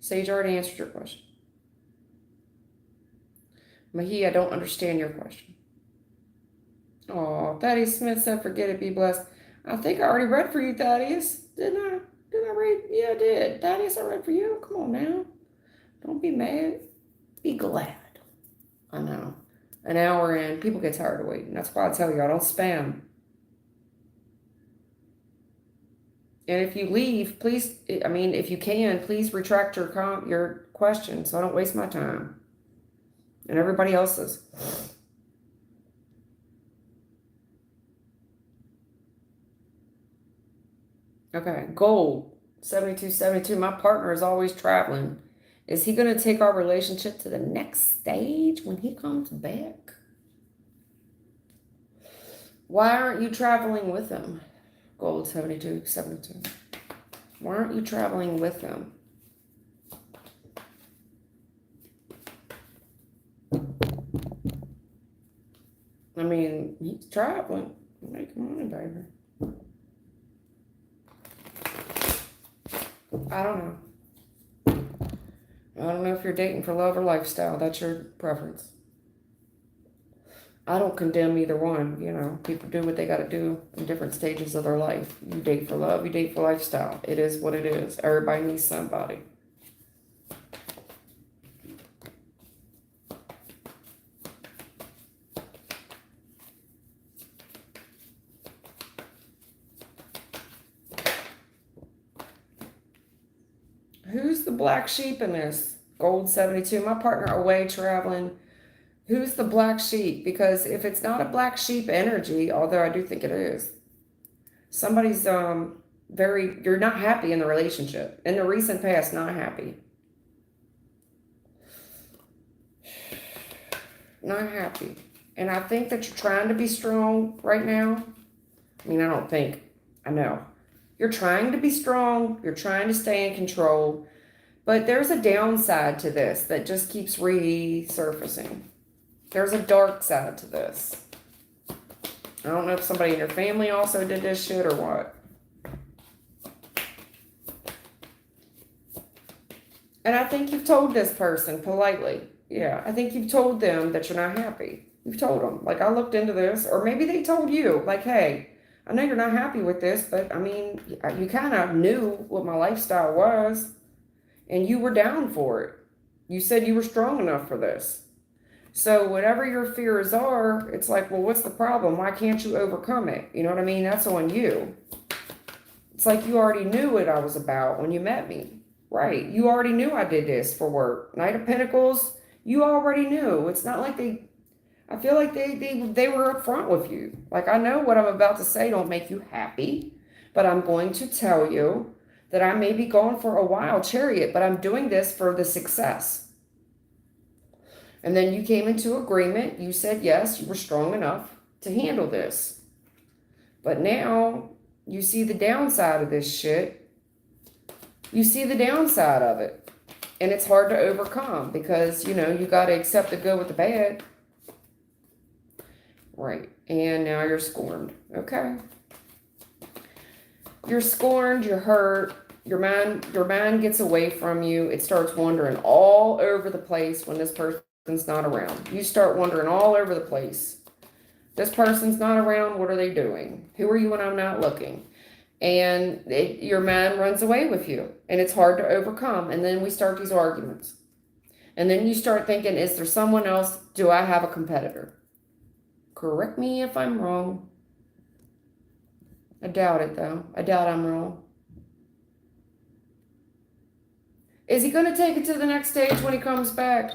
Sage already answered your question. Mahi, I don't understand your question. Oh, Thaddeus Smith said, forget it, be blessed. I think I already read for you, Thaddeus. Didn't I? Did I read? Yeah, I did. Thaddeus, I read for you. Come on now. Don't be mad. Be glad. I know. An hour in, people get tired of waiting. That's why I tell y'all, don't spam. And if you leave, please, if you can, please retract your question so I don't waste my time. And everybody else's. Okay, gold, 7272. My partner is always traveling. Is he going to take our relationship to the next stage when he comes back? Why aren't you traveling with him? Gold, 7272. Why aren't you traveling with him? I mean, he's traveling. Making money, baby. I don't know. I don't know if you're dating for love or lifestyle. That's your preference. I don't condemn either one. You know, people do what they got to do in different stages of their life. You date for love, you date for lifestyle. It is what it is. Everybody needs somebody. Who's the black sheep in this? Gold 72. My partner away traveling. Who's the black sheep? Because if it's not a black sheep energy, although I do think it is, somebody's you're not happy in the relationship. In the recent past, not happy. Not happy. And I think that you're trying to be strong right now. I mean, I don't think. I know. You're trying to be strong. You're trying to stay in control. But there's a downside to this that just keeps resurfacing. There's a dark side to this. I don't know if somebody in your family also did this shit or what. And I think you've told this person politely. Yeah, I think you've told them that you're not happy. You've told them, like, I looked into this. Or maybe they told you, like, hey, I know you're not happy with this, but I mean, you kind of knew what my lifestyle was. And you were down for it. You said you were strong enough for this. So whatever your fears are, it's like, well, what's the problem? Why can't you overcome it? You know what I mean? That's on you. It's like you already knew what I was about when you met me. Right. You already knew I did this for work. Knight of Pentacles, you already knew. It's not like I feel like they were upfront with you. Like, I know what I'm about to say don't make you happy, but I'm going to tell you that I may be gone for a while, Chariot, but I'm doing this for the success. And then you came into agreement. You said yes, you were strong enough to handle this. But now you see the downside of this shit. You see the downside of it. And it's hard to overcome because, you know, you got to accept the good with the bad. Right. And now you're scorned. Okay. You're scorned, you're hurt. Your mind gets away from you. It starts wandering all over the place when this person's not around. You start wandering all over the place. This person's not around. What are they doing? Who are you when I'm not looking? And your mind runs away with you. And it's hard to overcome. And then we start these arguments. And then you start thinking, is there someone else? Do I have a competitor? Correct me if I'm wrong. I doubt it, though. I doubt I'm wrong. Is he going to take it to the next stage when he comes back?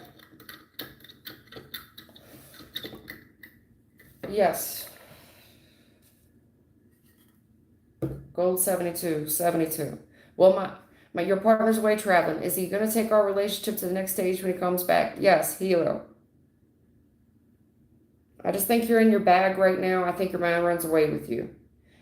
Yes. Gold 72, 72. Well, your partner's away traveling. Is he going to take our relationship to the next stage when he comes back? Yes, he will. I just think you're in your bag right now. I think your mind runs away with you.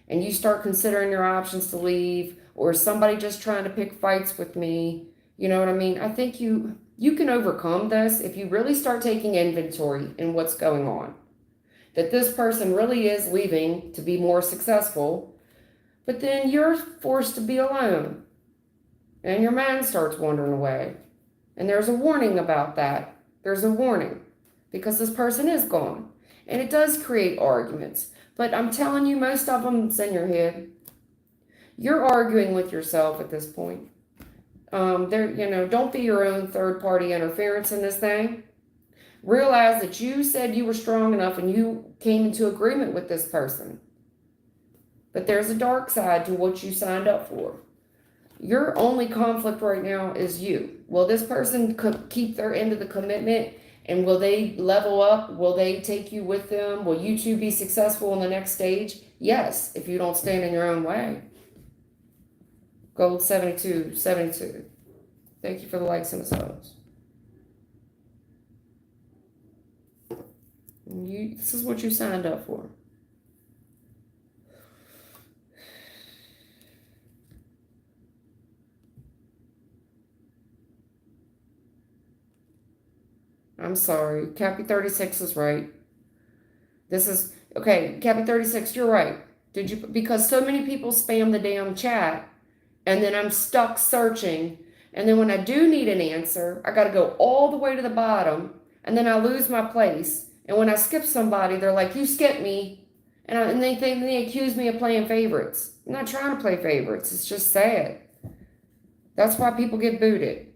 And you start considering your options to leave, or is somebody just trying to pick fights with me? You know what I mean? I think you can overcome this if you really start taking inventory in what's going on. That this person really is leaving to be more successful, but then you're forced to be alone. And your mind starts wandering away. And there's a warning about that. There's a warning. Because this person is gone. And it does create arguments. But I'm telling you, most of them's in your head. You're arguing with yourself at this point. Don't be your own third-party interference in this thing. Realize that you said you were strong enough and you came into agreement with this person. But there's a dark side to what you signed up for. Your only conflict right now is you. Will this person keep their end of the commitment? And will they level up? Will they take you with them? Will you two be successful in the next stage? Yes, if you don't stand in your own way. Gold 72, 72. Thank you for the likes and the subs. This is what you signed up for. I'm sorry. Cappy 36 is right. This is, okay, Cappy 36, you're right. Did you, because so many people spam the damn chat, and then I'm stuck searching, and then when I do need an answer, I got to go all the way to the bottom, and then I lose my place. And when I skip somebody, they're like, "You skipped me," and they accuse me of playing favorites. I'm not trying to play favorites. It's just sad. That's why people get booted.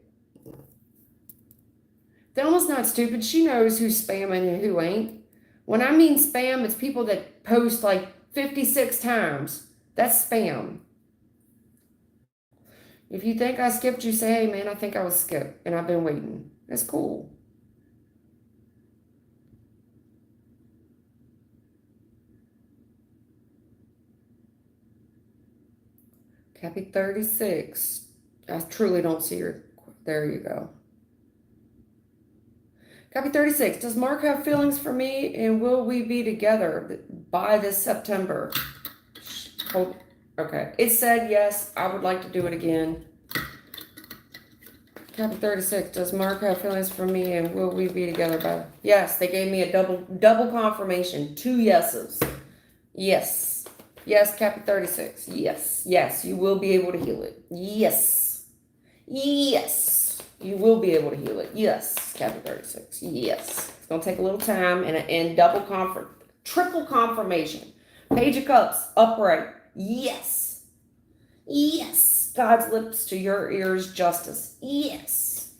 Thelma's not stupid. She knows who's spamming and who ain't. When I mean spam, it's people that post like 56 times. That's spam. If you think I skipped you, say, "Hey man, I think I was skipped and I've been waiting." That's cool. Cappy 36. I truly don't see her. There you go. Copy 36. Does Mark have feelings for me, and will we be together by this September? Hold. Okay. It said yes. I would like to do it again. Copy 36. Does Mark have feelings for me, and will we be together by? Yes. They gave me a double confirmation. 2 yeses. Yes. Yes, Copy 36. Yes. Yes. You will be able to heal it. Yes. Yes. You will be able to heal it. Yes, Cappy 36. Yes. It's going to take a little time and triple confirmation. Page of Cups, upright. Yes. Yes. God's lips to your ears, justice. Yes.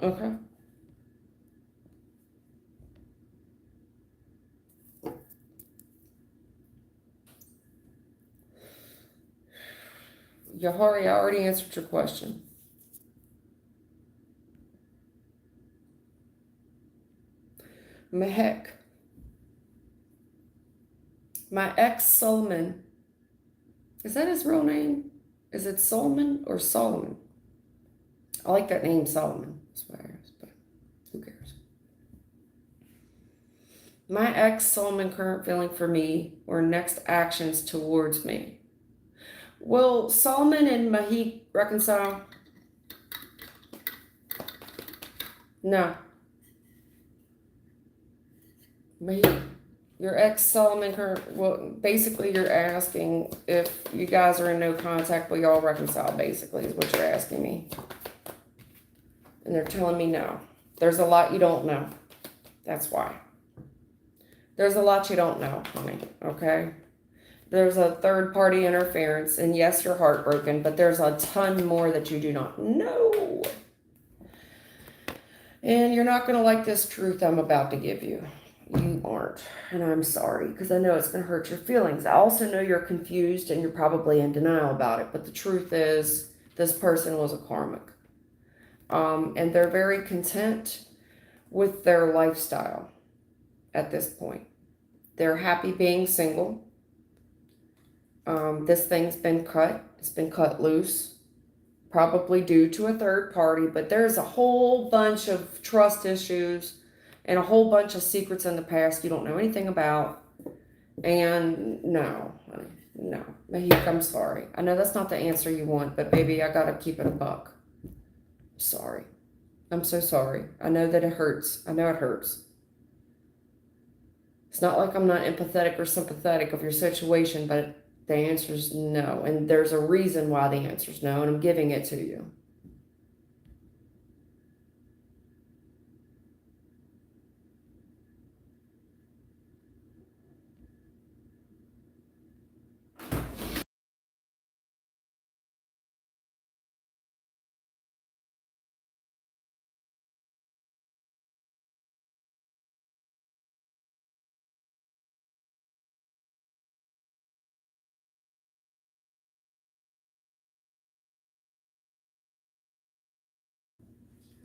Okay. Yahari, I already answered your question. Mehek. My ex Solomon. Is that his real name? Is it Solomon or Solomon? I like that name, Solomon. That's what I asked, but who cares? My ex Solomon current feeling for me or next actions towards me. Will Solomon and Mahik reconcile? No. Mahik, your ex Solomon current, well, basically you're asking if you guys are in no contact, will y'all reconcile, basically, is what you're asking me. And they're telling me no. There's a lot you don't know. That's why. There's a lot you don't know, honey, okay? There's a third party interference, and yes, you're heartbroken, but there's a ton more that you do not know. And you're not going to like this truth I'm about to give you. You aren't, and I'm sorry, because I know it's going to hurt your feelings. I also know you're confused and you're probably in denial about it, but the truth is this person was a karmic. And they're very content with their lifestyle at this point. They're happy being single. This thing's been cut. It's been cut loose, probably due to a third party, but there's a whole bunch of trust issues and a whole bunch of secrets in the past you don't know anything about. And no, honey, no. Mahik, I'm sorry. I know that's not the answer you want, but baby, I gotta keep it a buck. Sorry. I'm so sorry. I know that it hurts. I know it hurts. It's not like I'm not empathetic or sympathetic of your situation, but the answer is no. And there's a reason why the answer is no, and I'm giving it to you.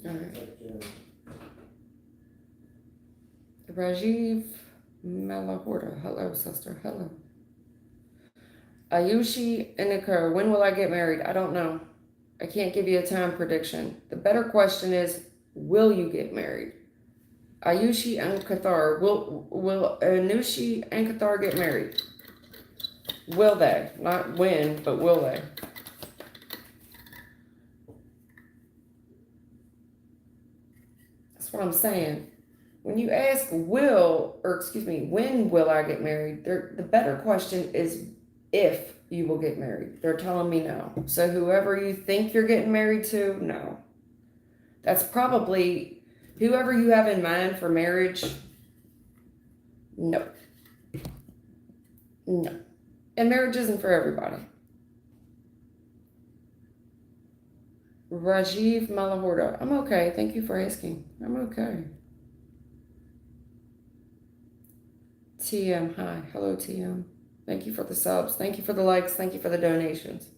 All right. Rajiv Malahorta. Hello, sister. Hello. Ayushi Inikar. When will I get married? I don't know. I can't give you a time prediction. The better question is, will you get married? Ayushi and Kathar. Will Anushi and Kathar get married? Will they? Not when, but will they? That's what I'm saying. when you ask when will I get married, the better question is if you will get married. They're telling me no. So whoever you think you're getting married to, no. That's probably whoever you have in mind for marriage, no. No. And marriage isn't for everybody. Rajiv Malahorda. I'm okay. Thank you for asking. I'm okay. TM, hi. Hello, TM. Thank you for the subs. Thank you for the likes. Thank you for the donations.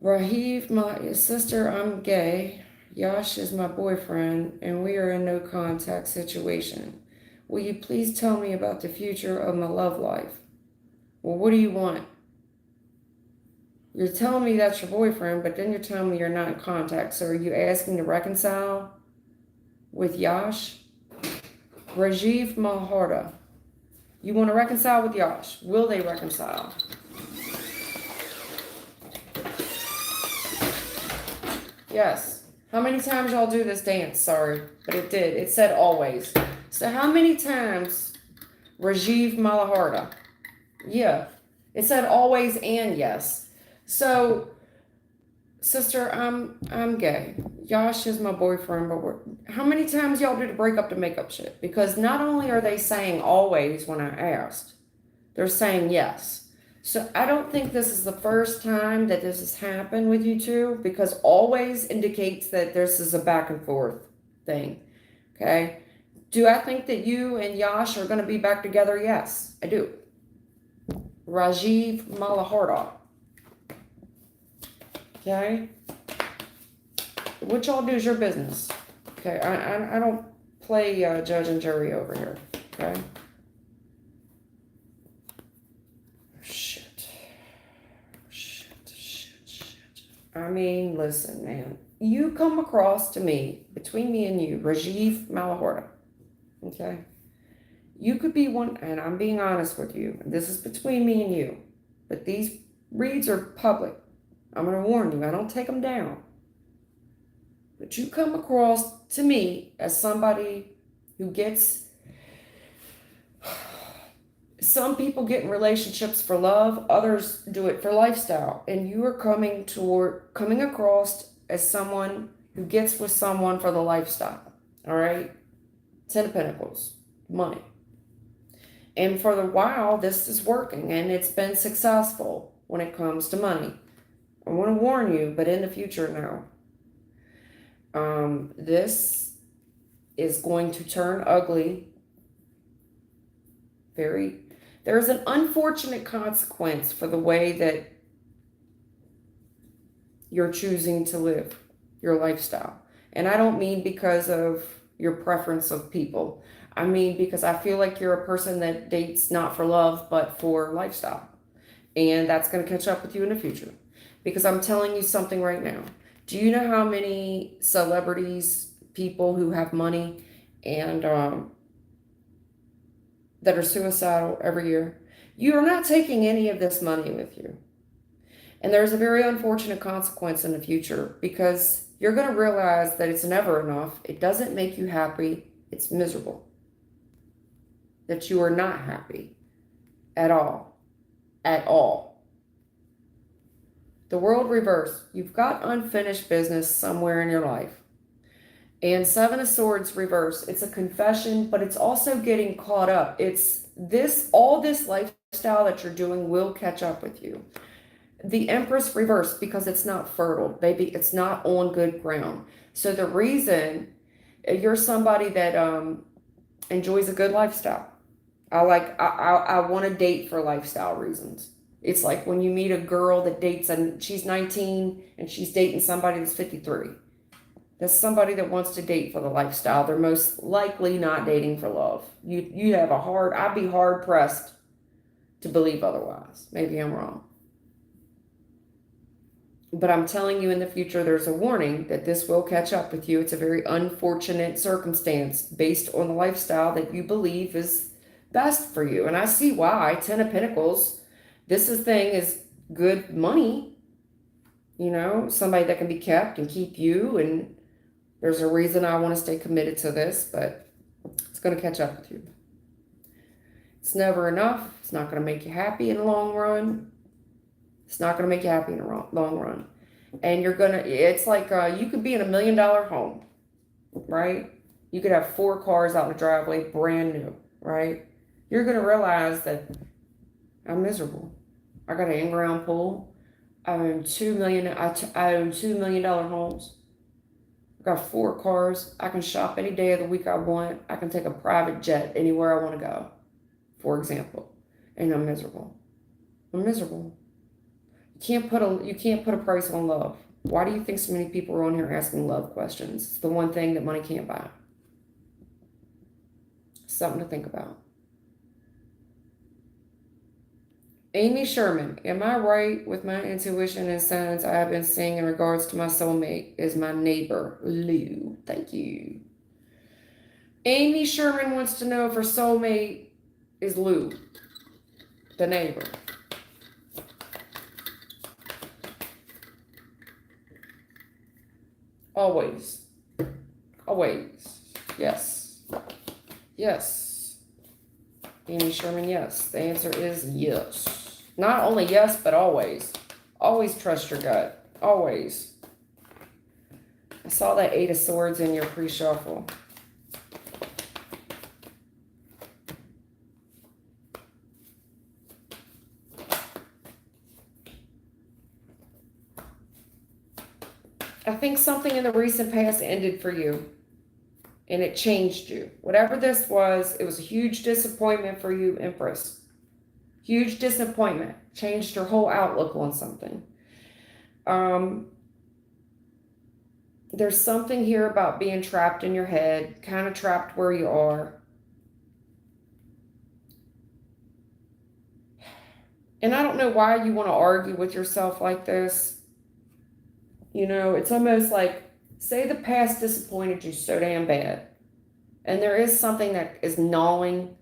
Rajiv, my sister, I'm gay. Yash is my boyfriend, and we are in no contact situation. Will you please tell me about the future of my love life? Well, what do you want? You're telling me that's your boyfriend, but then you're telling me you're not in contact. So are you asking to reconcile with Yash? Rajiv Malharda. You want to reconcile with Yash. Will they reconcile? Yes. How many times y'all do this dance? Sorry, but it did. It said always. So how many times, Rajiv Malaharda? Yeah. It said always and yes. So, sister, I'm gay. Yash is my boyfriend, but how many times y'all do the break up to make up shit? Because not only are they saying always when I asked, they're saying yes. So I don't think this is the first time that this has happened with you two, because always indicates that this is a back and forth thing. Okay. Do I think that you and Yash are going to be back together? Yes, I do. Rajiv Malaharda. Okay. What y'all do is your business. Okay. I don't play judge and jury over here. Okay. I mean, listen, man. You come across to me, between me and you, Rajiv Malahorda. Okay? You could be one, and I'm being honest with you. This is between me and you. But these reads are public. I'm going to warn you. I don't take them down. But you come across to me as somebody who gets... Some people get in relationships for love, others do it for lifestyle. And you are coming across as someone who gets with someone for the lifestyle. All right? 10 of Pentacles, money. And for the while, this is working and it's been successful when it comes to money. I want to warn you, but in the future, no. This is going to turn ugly. There's an unfortunate consequence for the way that you're choosing to live your lifestyle. And I don't mean because of your preference of people. I mean because I feel like you're a person that dates not for love, but for lifestyle. And that's going to catch up with you in the future. Because I'm telling you something right now. Do you know how many celebrities, people who have money and that are suicidal every year? You are not taking any of this money with you. And there's a very unfortunate consequence in the future, because you're going to realize that it's never enough. It doesn't make you happy. It's miserable. That you are not happy at all. At all. The world reverse. You've got unfinished business somewhere in your life. And Seven of Swords reverse. It's a confession, but it's also getting caught up. It's this, all this lifestyle that you're doing will catch up with you. The Empress reverse, because it's not fertile, baby. It's not on good ground. So the reason you're somebody that enjoys a good lifestyle. I want to date for lifestyle reasons. It's like when you meet a girl that dates and she's 19 and she's dating somebody that's 53. That's somebody that wants to date for the lifestyle. They're most likely not dating for love. You have I'd be hard pressed to believe otherwise. Maybe I'm wrong. But I'm telling you, in the future, there's a warning that this will catch up with you. It's a very unfortunate circumstance based on the lifestyle that you believe is best for you. And I see why. 10 of Pentacles. This thing is good money. You know, somebody that can be kept and keep you. There's a reason I want to stay committed to this, but it's going to catch up with you. It's never enough. It's not going to make you happy in the long run. It's not going to make you happy in the long run. And it's like you could be in $1 million home, right? You could have 4 cars out in the driveway, brand new, right? You're going to realize that I'm miserable. I got an in-ground pool. I own $2 million. I own $2 million homes. I got 4 cars. I can shop any day of the week I want. I can take a private jet anywhere I want to go, for example. And I'm miserable. I'm miserable. You can't put a price on love. Why do you think so many people are on here asking love questions? It's the one thing that money can't buy. Something to think about. Amy Sherman, am I right with my intuition and signs I have been seeing in regards to my soulmate is my neighbor, Lou? Thank you. Amy Sherman wants to know if her soulmate is Lou, the neighbor. Always. Always. Yes. Yes. Amy Sherman, yes. The answer is yes. Not only yes, but always. Always trust your gut. Always. I saw that 8 of Swords in your pre-shuffle. I think something in the recent past ended for you. And it changed you. Whatever this was, it was a huge disappointment for you, Empress. Huge disappointment. Changed your whole outlook on something. There's something here about being trapped in your head, kind of trapped where you are. And I don't know why you want to argue with yourself like this. You know, it's almost like, say the past disappointed you so damn bad. And there is something that is gnawing.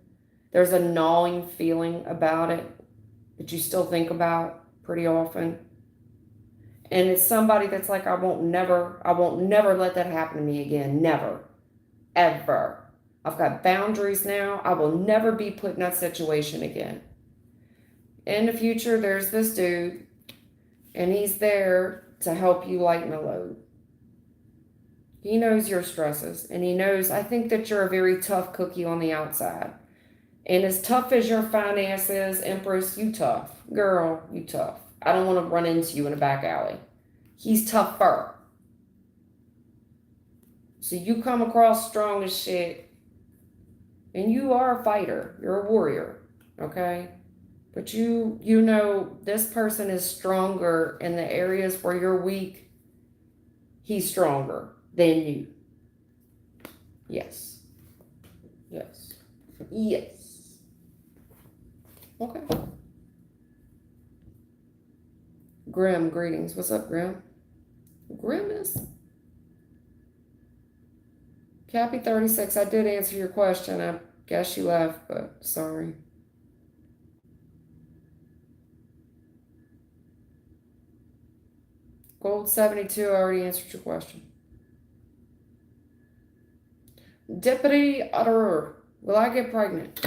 There's a gnawing feeling about it that you still think about pretty often. And it's somebody that's like, I won't never let that happen to me again. Never. Ever. I've got boundaries now. I will never be put in that situation again. In the future, there's this dude, and he's there to help you lighten the load. He knows your stresses, and he knows, I think that you're a very tough cookie on the outside. And as tough as your finance is, Empress, you tough. Girl, you tough. I don't want to run into you in a back alley. He's tougher. So you come across strong as shit, and you are a fighter. You're a warrior, okay? But you know this person is stronger in the areas where you're weak. He's stronger than you. Yes. Yes. Yes. Okay. Grim, greetings. What's up, Grim? Grimace? Cappy 36, I did answer your question. I guess you left, but sorry. Gold 72, I already answered your question. Deputy Utterer, will I get pregnant?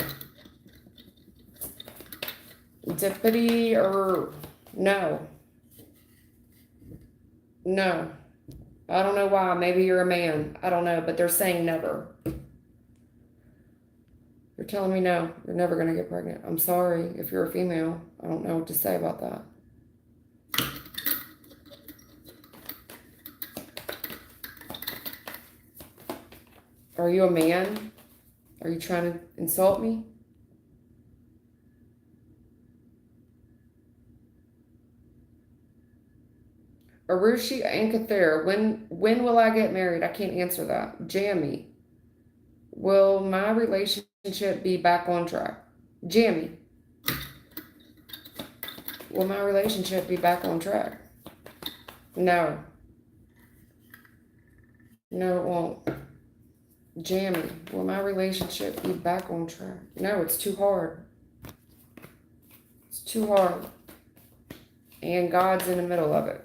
Deputy no. No. I don't know why. Maybe you're a man. I don't know, but they're saying never. You're telling me no. You're never going to get pregnant. I'm sorry if you're a female. I don't know what to say about that. Are you a man? Are you trying to insult me? Arushi and Kather, when will I get married? I can't answer that. Jammy, will my relationship be back on track? Jammy, will my relationship be back on track? No. No, it won't. Jammy, will my relationship be back on track? No, it's too hard. It's too hard. And God's in the middle of it.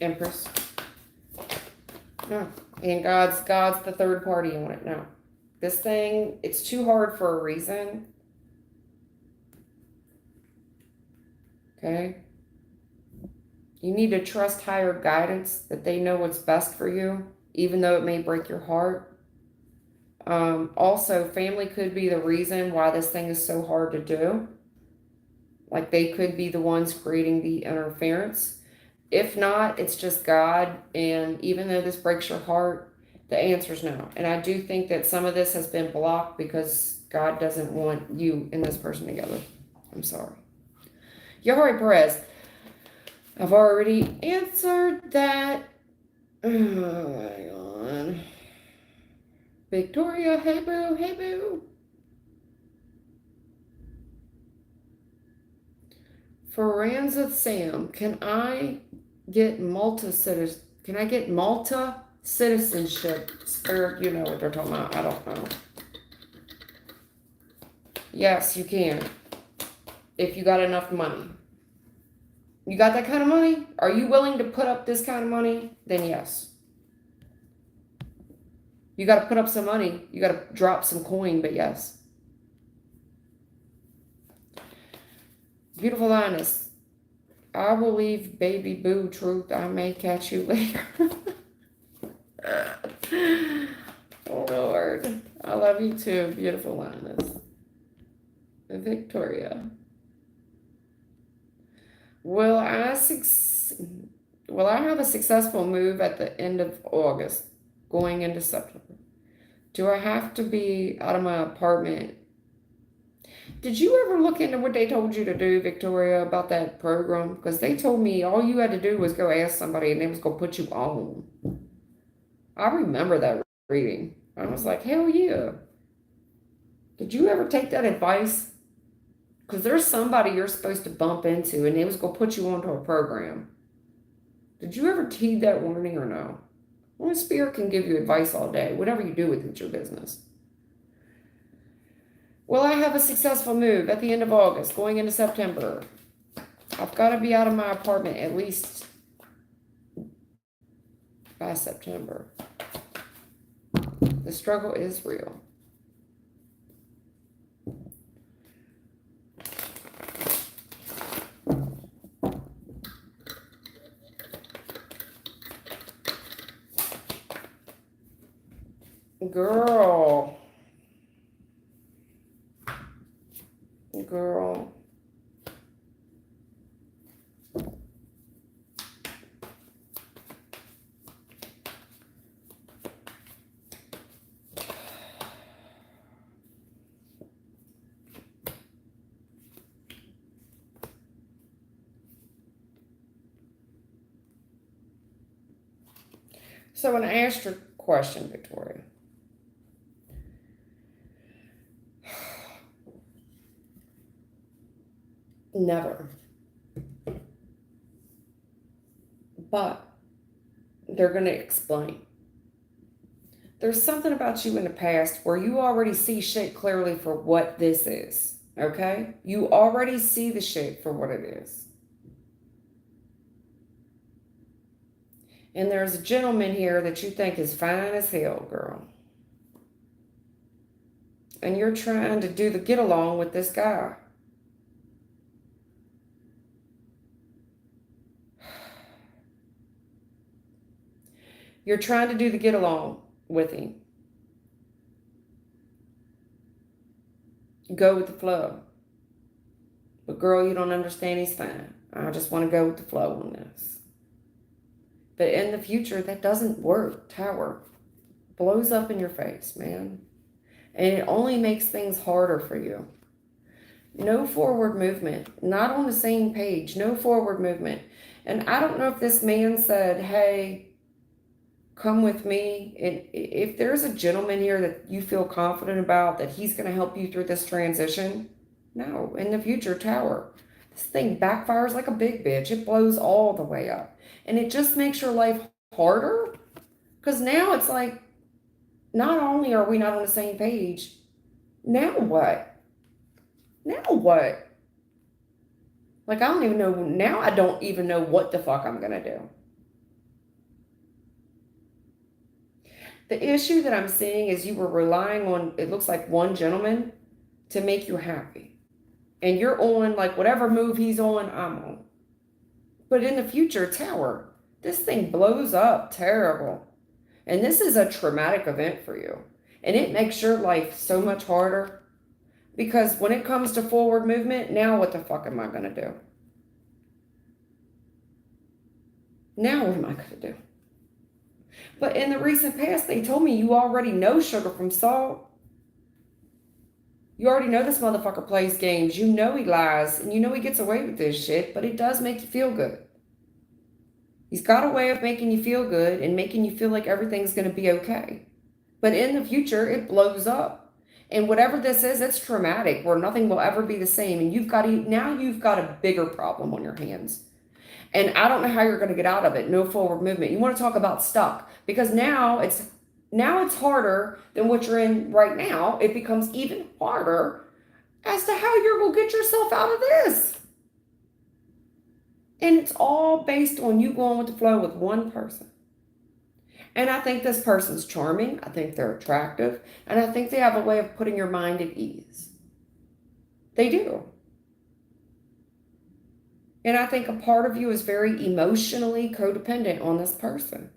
Empress. No, And God's the third party on it now. This thing, it's too hard for a reason. Okay? You need to trust higher guidance that they know what's best for you, even though it may break your heart. Also, family could be the reason why this thing is so hard to do. Like they could be the ones creating the interference. If not, it's just God. And even though this breaks your heart, the answer is no. And I do think that some of this has been blocked because God doesn't want you and this person together. I'm sorry. Yahweh Perez, I've already answered that. Hang on. Victoria, hey boo, hey boo. Faranza Sam, can I get Malta citizenship? Or you know what they're talking about. I don't know. Yes, you can. If you got enough money. You got that kind of money? Are you willing to put up this kind of money? Then yes. You got to put up some money. You got to drop some coin, but yes. Beautiful Linus. I will leave baby boo truth. I may catch you later. Oh, Lord. I love you too, beautiful Linus. Victoria. Will I have a successful move at the end of August, going into September? Do I have to be out of my apartment? Did you ever look into what they told you to do, Victoria, about that program? Because they told me all you had to do was go ask somebody and they was going to put you on. I remember that reading. I was like, hell yeah. Did you ever take that advice? Because there's somebody you're supposed to bump into and they was going to put you onto a program. Did you ever heed that warning or no? Well, Spirit can give you advice all day. Whatever you do with it's your business. Will I have a successful move at the end of August, going into September? I've got to be out of my apartment at least by September. The struggle is real. Girl. So an asterisk question, Victoria. Never. But they're going to explain. There's something about you in the past where you already see shit clearly for what this is. Okay? You already see the shit for what it is. And there's a gentleman here that you think is fine as hell, girl. And you're trying to do the get along with this guy. You're trying to do the get along with him. Go with the flow. But girl, you don't understand, he's fine. I just want to go with the flow on this. But in the future, that doesn't work. Tower blows up in your face, man. And it only makes things harder for you. No forward movement. Not on the same page. No forward movement. And I don't know if this man said, hey, come with me. And if there's a gentleman here that you feel confident about, that he's going to help you through this transition, no. In the future, Tower. This thing backfires like a big bitch. It blows all the way up. And it just makes your life harder. Because now it's like, not only are we not on the same page, now what? Now what? Like, I don't even know. Now I don't even know what the fuck I'm going to do. The issue that I'm seeing is you were relying on, it looks like, one gentleman to make you happy. And you're on, like, whatever move he's on, I'm on. But in the future, Tower, this thing blows up terrible. And this is a traumatic event for you. And it makes your life so much harder. Because when it comes to forward movement, now what the fuck am I going to do? Now what am I going to do? But in the recent past, they told me you already know Sugar from Salt. You already know this motherfucker plays games. You know he lies. And you know he gets away with this shit. But it does make you feel good. He's got a way of making you feel good and making you feel like everything's going to be okay. But in the future, it blows up. And whatever this is, it's traumatic where nothing will ever be the same. And you've got a bigger problem on your hands. And I don't know how you're going to get out of it. No forward movement. You want to talk about stuck, because now it's harder than what you're in right now. It becomes even harder as to how you're going to get yourself out of this. And it's all based on you going with the flow with one person. And I think this person's charming. I think they're attractive. And I think they have a way of putting your mind at ease. They do. And I think a part of you is very emotionally codependent on this person.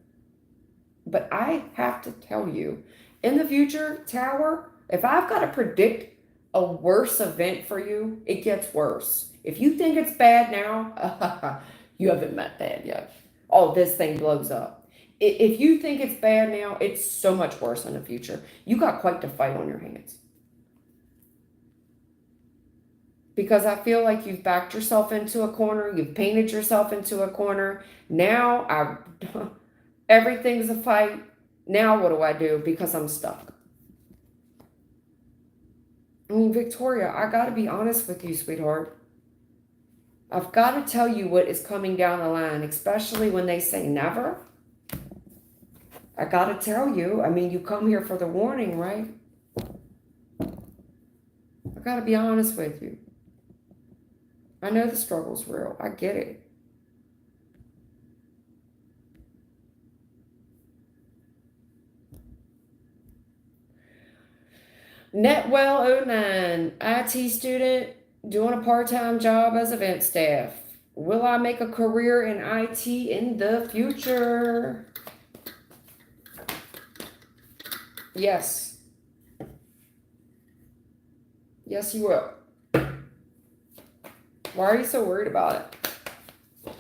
But I have to tell you, in the future, Tower, if I've got to predict a worse event for you, it gets worse. If you think it's bad now, you haven't met bad yet. Oh, this thing blows up. If you think it's bad now, it's so much worse in the future. You got quite the fight on your hands. Because I feel like you've backed yourself into a corner. You've painted yourself into a corner. Now everything's a fight. Now what do I do? Because I'm stuck. I mean, Victoria, I got to be honest with you, sweetheart. I've got to tell you what is coming down the line, especially when they say never. I got to tell you. I mean, you come here for the warning, right? I got to be honest with you. I know the struggle's real. I get it. Netwell09, IT student, doing a part-time job as event staff. Will I make a career in IT in the future? Yes. Yes, you will. Why are you so worried about it?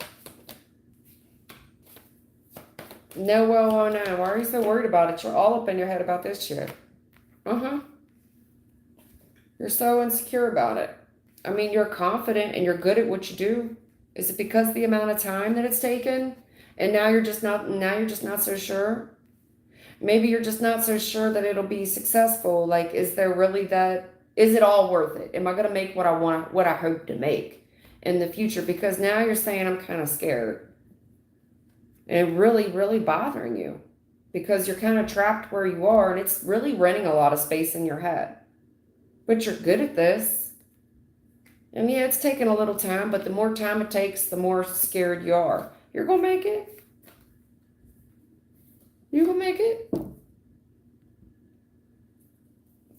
Netwell09, why are you so worried about it? You're all up in your head about this shit. You're so insecure about it. I mean, you're confident and you're good at what you do. Is it because of the amount of time that it's taken? And now you're just not so sure? Maybe you're just not so sure that it'll be successful. Like, is it all worth it? Am I going to make what I want, what I hope to make in the future? Because now you're saying I'm kind of scared. And really, really bothering you. Because you're kind of trapped where you are and it's really renting a lot of space in your head. But you're good at this. And yeah, it's taking a little time, but the more time it takes, the more scared you are. You're going to make it. You're going to make it.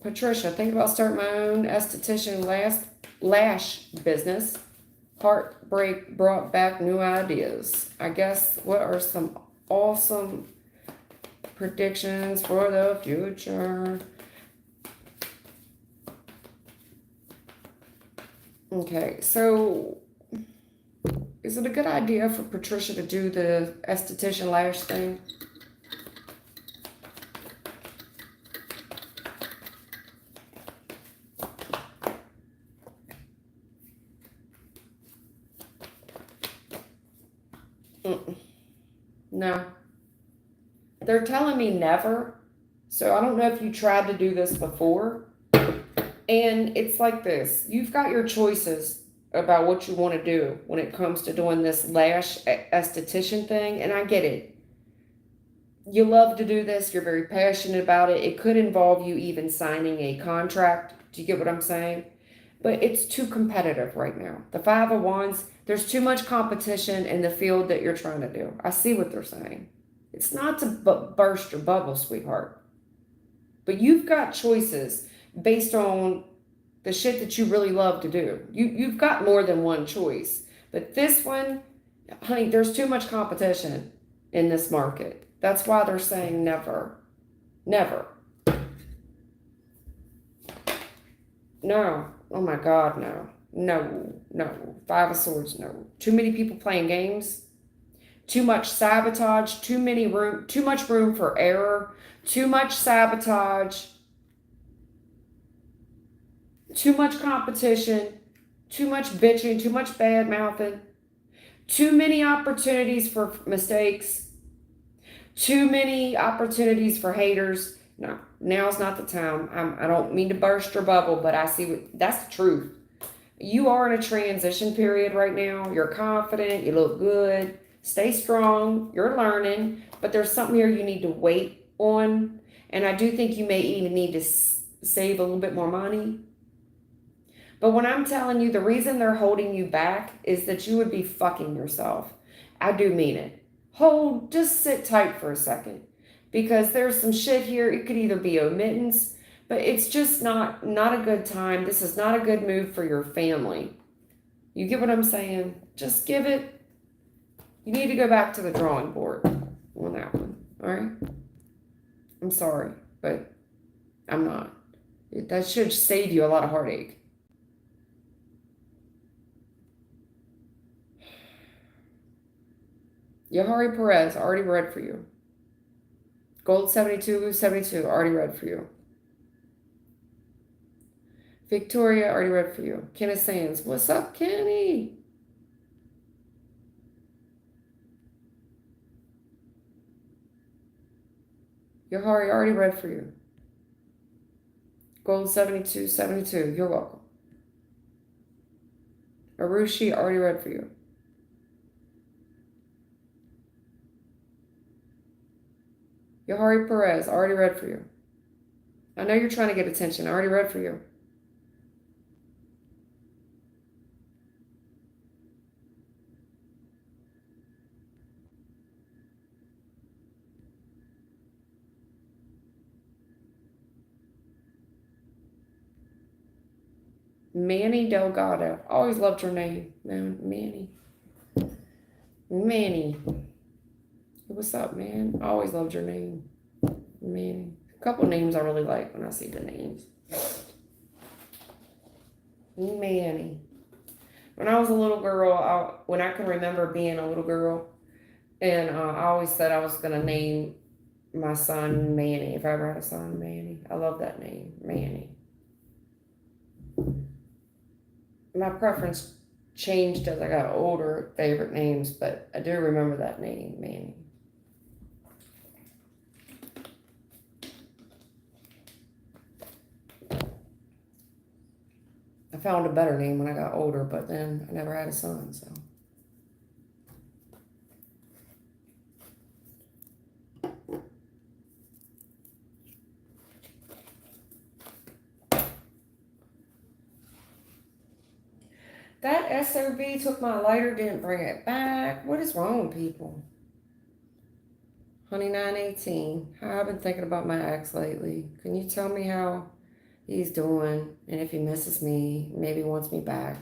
Patricia, think about starting my own esthetician lash business. Heartbreak brought back new ideas. I guess, what are some awesome predictions for the future? Okay, so is it a good idea for Patricia to do the esthetician lash thing? No. They're telling me never. So I don't know if you tried to do this before. And it's like this. You've got your choices about what you want to do when it comes to doing this lash esthetician thing. And I get it. You love to do this. You're very passionate about it. It could involve you even signing a contract. Do you get what I'm saying? But it's too competitive right now. The Five of Wands, there's too much competition in the field that you're trying to do. I see what they're saying. It's not to burst your bubble, sweetheart. But you've got choices based on the shit that you really love to do. You've got more than one choice. But this one, honey, there's too much competition in this market. That's why they're saying never. Never. No. Oh my God, no. No. No. Five of Swords, no. Too many people playing games. Too much sabotage. Too much room for error. Too much sabotage. Too much competition. Too much bitching. Too much bad mouthing. Too many opportunities for mistakes. Too many opportunities for haters. No, now's not the time. I don't mean to burst your bubble, but I see that's the truth. You are in a transition period right now. You're confident. You look good. Stay strong. You're learning, but there's something here you need to wait on. And I do think you may even need to save a little bit more money. But when I'm telling you, the reason they're holding you back is that you would be fucking yourself. I do mean it. Just sit tight for a second. Because there's some shit here. It could either be omittance, but it's just not a good time. This is not a good move for your family. You get what I'm saying? Just give it. You need to go back to the drawing board on that one. All right? I'm sorry, but I'm not. That should save you a lot of heartache. Yahari Perez, already read for you. Gold 72, already read for you. Victoria, already read for you. Kenneth Sands, what's up, Kenny? Yahari, already read for you. Gold 72, you're welcome. Arushi, already read for you. Yahari Perez, already read for you. I know you're trying to get attention. I already read for you. Manny Delgado. Always loved your name, man. Manny. What's up, man? I always loved your name. Manny. A couple names I really like when I see the names. Manny. When I was a little girl, when I can remember being a little girl, and I always said I was going to name my son Manny, if I ever had a son, Manny. I love that name, Manny. My preference changed as I got older, favorite names, but I do remember that name, Manny. I found a better name when I got older, but then I never had a son, so. That s.o.b took my lighter, didn't bring it back. What is wrong with people? Honey 918. I've been thinking about my ex lately. Can you tell me how he's doing? And if he misses me, maybe wants me back.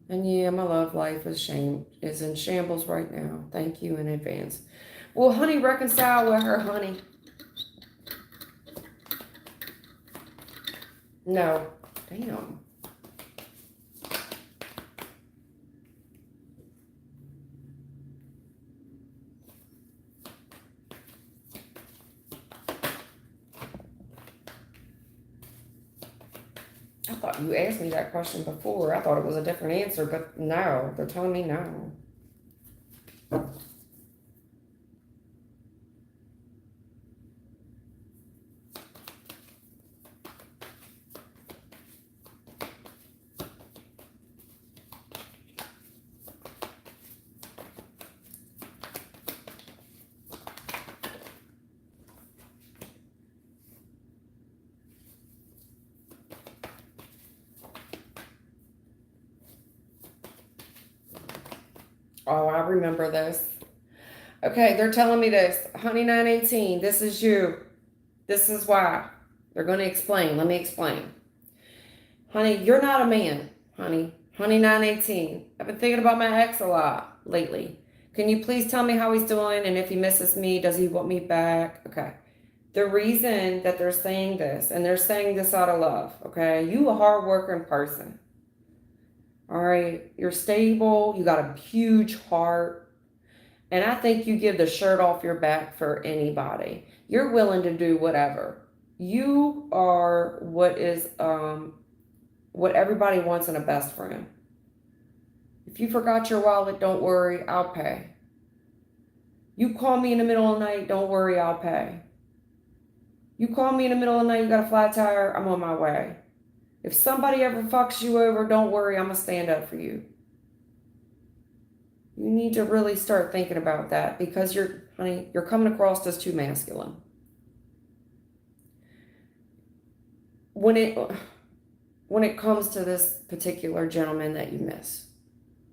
And yeah, my love life is in shambles right now. Thank you in advance. Well, honey, reconcile with her, honey. No. Damn. I thought you asked me that question before. I thought it was a different answer, but no, they're telling me no. Oh, I remember this. Okay, they're telling me this. Honey 918, this is you. This is why. They're going to explain. Let me explain. Honey, you're not a man, honey. Honey 918. I've been thinking about my ex a lot lately. Can you please tell me how he's doing, and if he misses me, does he want me back? Okay. The reason that they're saying this, and they're saying this out of love, okay? You a hard-working person. All right. You're stable. You got a huge heart. And I think you give the shirt off your back for anybody. You're willing to do whatever. You are what everybody wants in a best friend. If you forgot your wallet, don't worry, I'll pay. You call me in the middle of the night, don't worry, I'll pay. You call me in the middle of the night, you got a flat tire, I'm on my way. If somebody ever fucks you over, don't worry, I'm gonna stand up for you. You need to really start thinking about that, because you're coming across as too masculine. When it comes to this particular gentleman that you miss,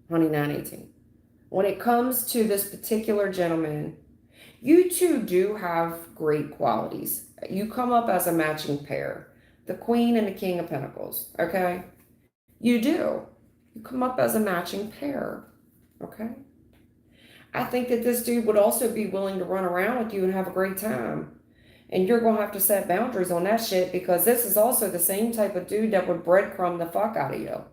honey 918, when it comes to this particular gentleman, you two do have great qualities. You come up as a matching pair, the Queen and the King of Pentacles, okay? You do. You come up as a matching pair, okay? I think that this dude would also be willing to run around with you and have a great time. And you're going to have to set boundaries on that shit, because this is also the same type of dude that would breadcrumb the fuck out of you.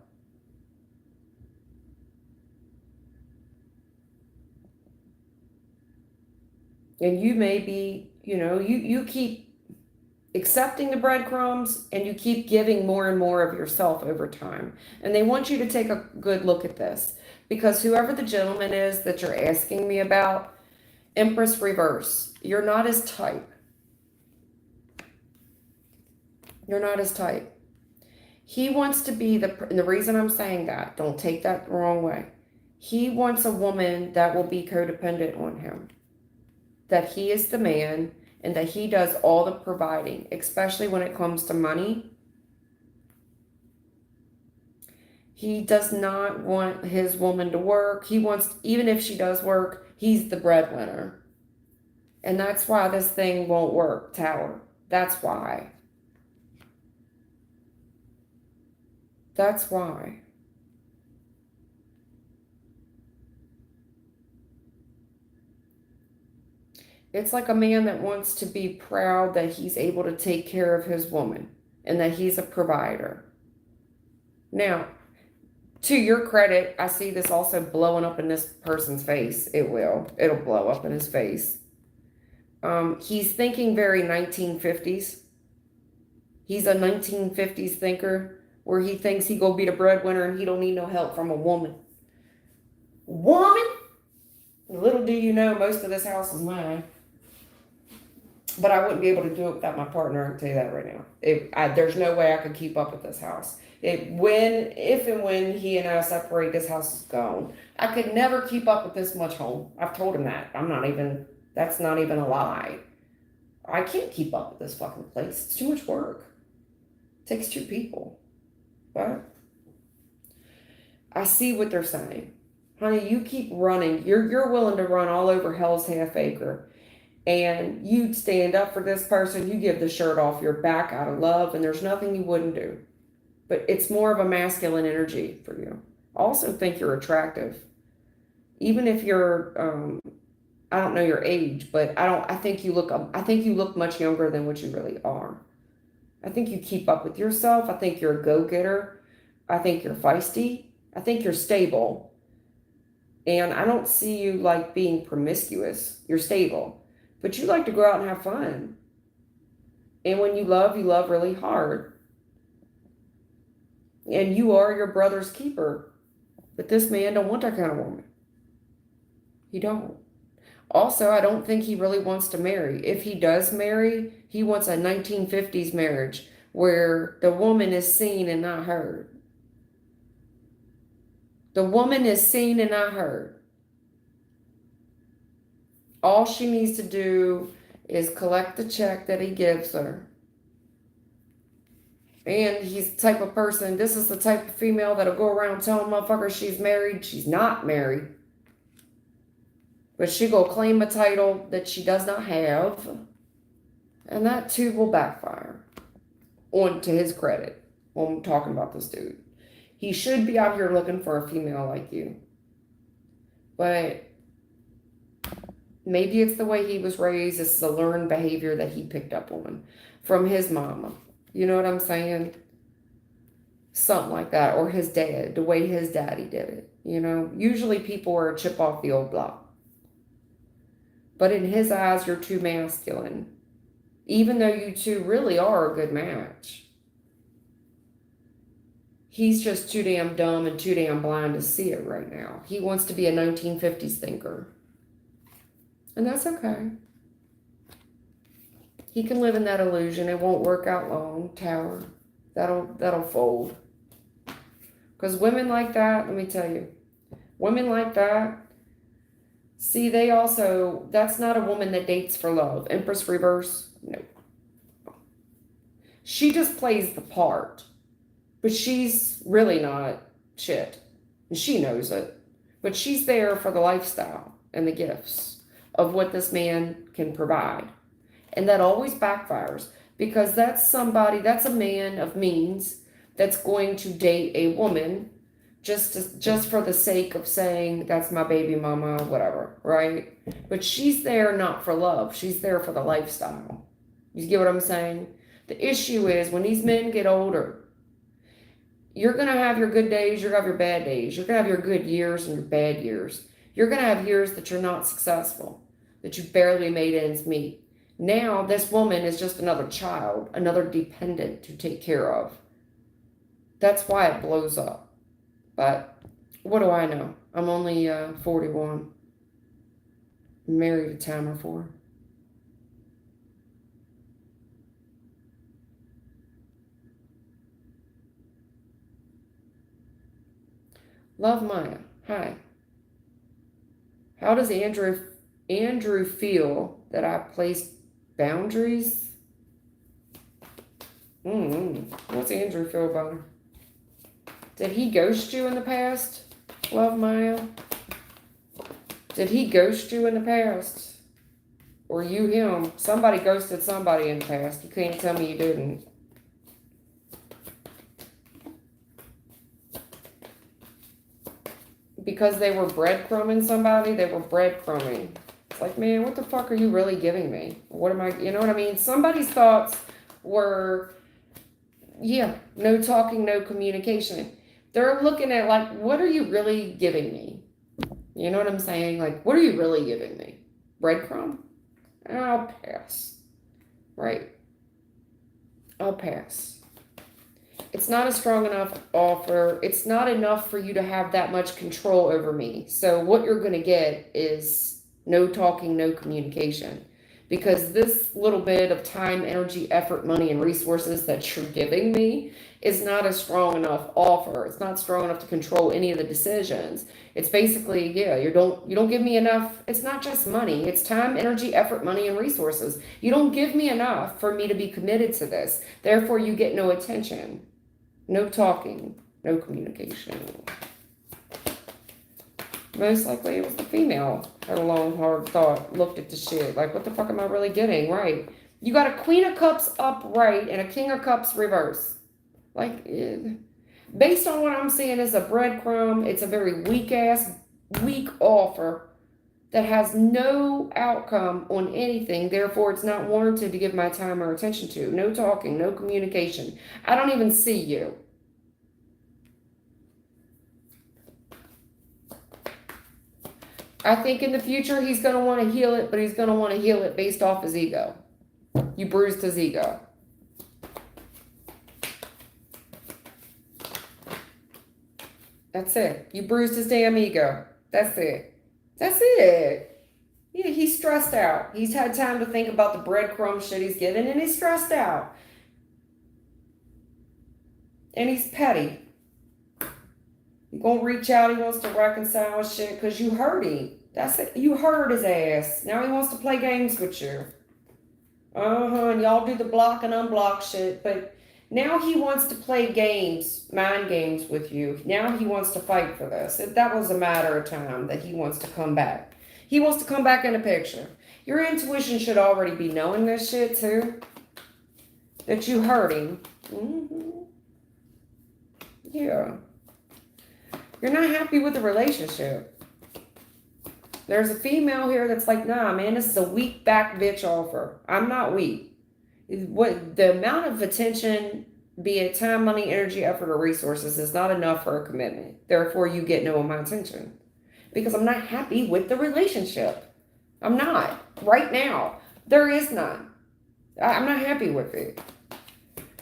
And you may be, you keep accepting the breadcrumbs, and you keep giving more and more of yourself over time. And they want you to take a good look at this, because whoever the gentleman is that you're asking me about, Empress reverse, you're not his type. You're not his type. He wants to be and the reason I'm saying that, don't take that the wrong way. He wants a woman that will be codependent on him. That he is the man, and that he does all the providing, especially when it comes to money. He does not want his woman to work. He wants, even if she does work, he's the breadwinner. And that's why this thing won't work, Tower. That's why. That's why. It's like a man that wants to be proud that he's able to take care of his woman and that he's a provider. Now, to your credit, I see this also blowing up in this person's face. It will. It'll blow up in his face. He's thinking very 1950s. He's a 1950s thinker, where he thinks he gonna be the breadwinner and he don't need no help from a woman. Woman? Little do you know, most of this house is mine. But I wouldn't be able to do it without my partner, I can tell you that right now. There's no way I could keep up with this house. If and when he and I separate, this house is gone. I could never keep up with this much home. I've told him that. That's not even a lie. I can't keep up with this fucking place. It's too much work. It takes two people. But I see what they're saying. Honey, you keep running. You're willing to run all over hell's half acre. And you stand up for this person. You give the shirt off your back out of love. And there's nothing you wouldn't do. But it's more of a masculine energy for you. I also think you're attractive. Even if you're, I don't know your age, but I think you look much younger than what you really are. I think you keep up with yourself. I think you're a go-getter. I think you're feisty. I think you're stable. And I don't see you like being promiscuous. You're stable. But you like to go out and have fun. And when you love really hard. And you are your brother's keeper. But this man don't want that kind of woman. He don't. Also, I don't think he really wants to marry. If he does marry, he wants a 1950s marriage where the woman is seen and not heard. The woman is seen and not heard. All she needs to do is collect the check that he gives her. And he's the type of person, this is the type of female that'll go around telling motherfuckers she's married. She's not married. But she go claim a title that she does not have. And that too will backfire. On to his credit. When I'm talking about this dude. He should be out here looking for a female like you. But maybe it's the way he was raised. This is a learned behavior that he picked up on from his mama. You know what I'm saying? Something like that. Or his dad, the way his daddy did it. You know, usually people are a chip off the old block. But in his eyes, you're too masculine. Even though you two really are a good match. He's just too damn dumb and too damn blind to see it right now. He wants to be a 1950s thinker. And that's okay. He can live in that illusion. It won't work out long, Tower. That'll fold. Because women like that, let me tell you, women like that, see, they also, that's not a woman that dates for love. Empress reverse, no. She just plays the part. But she's really not shit. And she knows it. But she's there for the lifestyle and the gifts of what this man can provide. And that always backfires. Because that's somebody, that's a man of means that's going to date a woman just for the sake of saying, that's my baby mama, whatever, right? But she's there not for love. She's there for the lifestyle. You get what I'm saying? The issue is when these men get older, you're going to have your good days, you're going to have your bad days. You're going to have your good years and your bad years. You're going to have years that you're not successful, that you barely made ends meet. Now, this woman is just another child, another dependent to take care of. That's why it blows up. But what do I know? I'm only 41. I'm married a time or four. Love Maya. Hi. How does Andrew feel that I placed boundaries? What's Andrew feel about her? Did he ghost you in the past? Love Maya. Did he ghost you in the past? Or you him? Somebody ghosted somebody in the past. You can't tell me you didn't. Because they were breadcrumbing somebody, they were breadcrumbing. It's like, man, what the fuck are you really giving me? What am I, you know what I mean? Somebody's thoughts were, yeah, no talking, no communication. They're looking at like, what are you really giving me? You know what I'm saying? Like, what are you really giving me? Breadcrumb? I'll pass. Right. I'll pass. It's not a strong enough offer. It's not enough for you to have that much control over me. So what you're going to get is no talking, no communication. Because this little bit of time, energy, effort, money, and resources that you're giving me is not a strong enough offer. It's not strong enough to control any of the decisions. It's basically, yeah, you don't give me enough. It's not just money. It's time, energy, effort, money, and resources. You don't give me enough for me to be committed to this. Therefore, you get no attention. No talking, no communication. Most likely it was the female. Had a long, hard thought, looked at the shit. Like, what the fuck am I really getting? Right. You got a Queen of Cups upright and a King of Cups reverse. Like, based on what I'm seeing as a breadcrumb, it's a very weak offer that has no outcome on anything. Therefore, it's not warranted to give my time or attention to. No talking, no communication. I don't even see you. I think in the future he's going to want to heal it, but he's going to want to heal it based off his ego. You bruised his ego. That's it. You bruised his damn ego. That's it. That's it. Yeah, he's stressed out. He's had time to think about the breadcrumb shit he's getting, and he's stressed out. And he's petty. He's going to reach out. He wants to reconcile shit because you hurt him. That's it. You hurt his ass. Now he wants to play games with you. And y'all do the block and unblock shit, but now he wants to play games, mind games with you. Now he wants to fight for this. That was a matter of time that he wants to come back. He wants to come back in the picture. Your intuition should already be knowing this shit too. That you hurt him. Yeah. You're not happy with the relationship. There's a female here that's like, nah, man, this is a weak back bitch offer. I'm not weak. What the amount of attention, be it time, money, energy, effort, or resources, is not enough for a commitment. Therefore, you get no of my attention. Because I'm not happy with the relationship. I'm not. Right now. There is none. I'm not happy with it.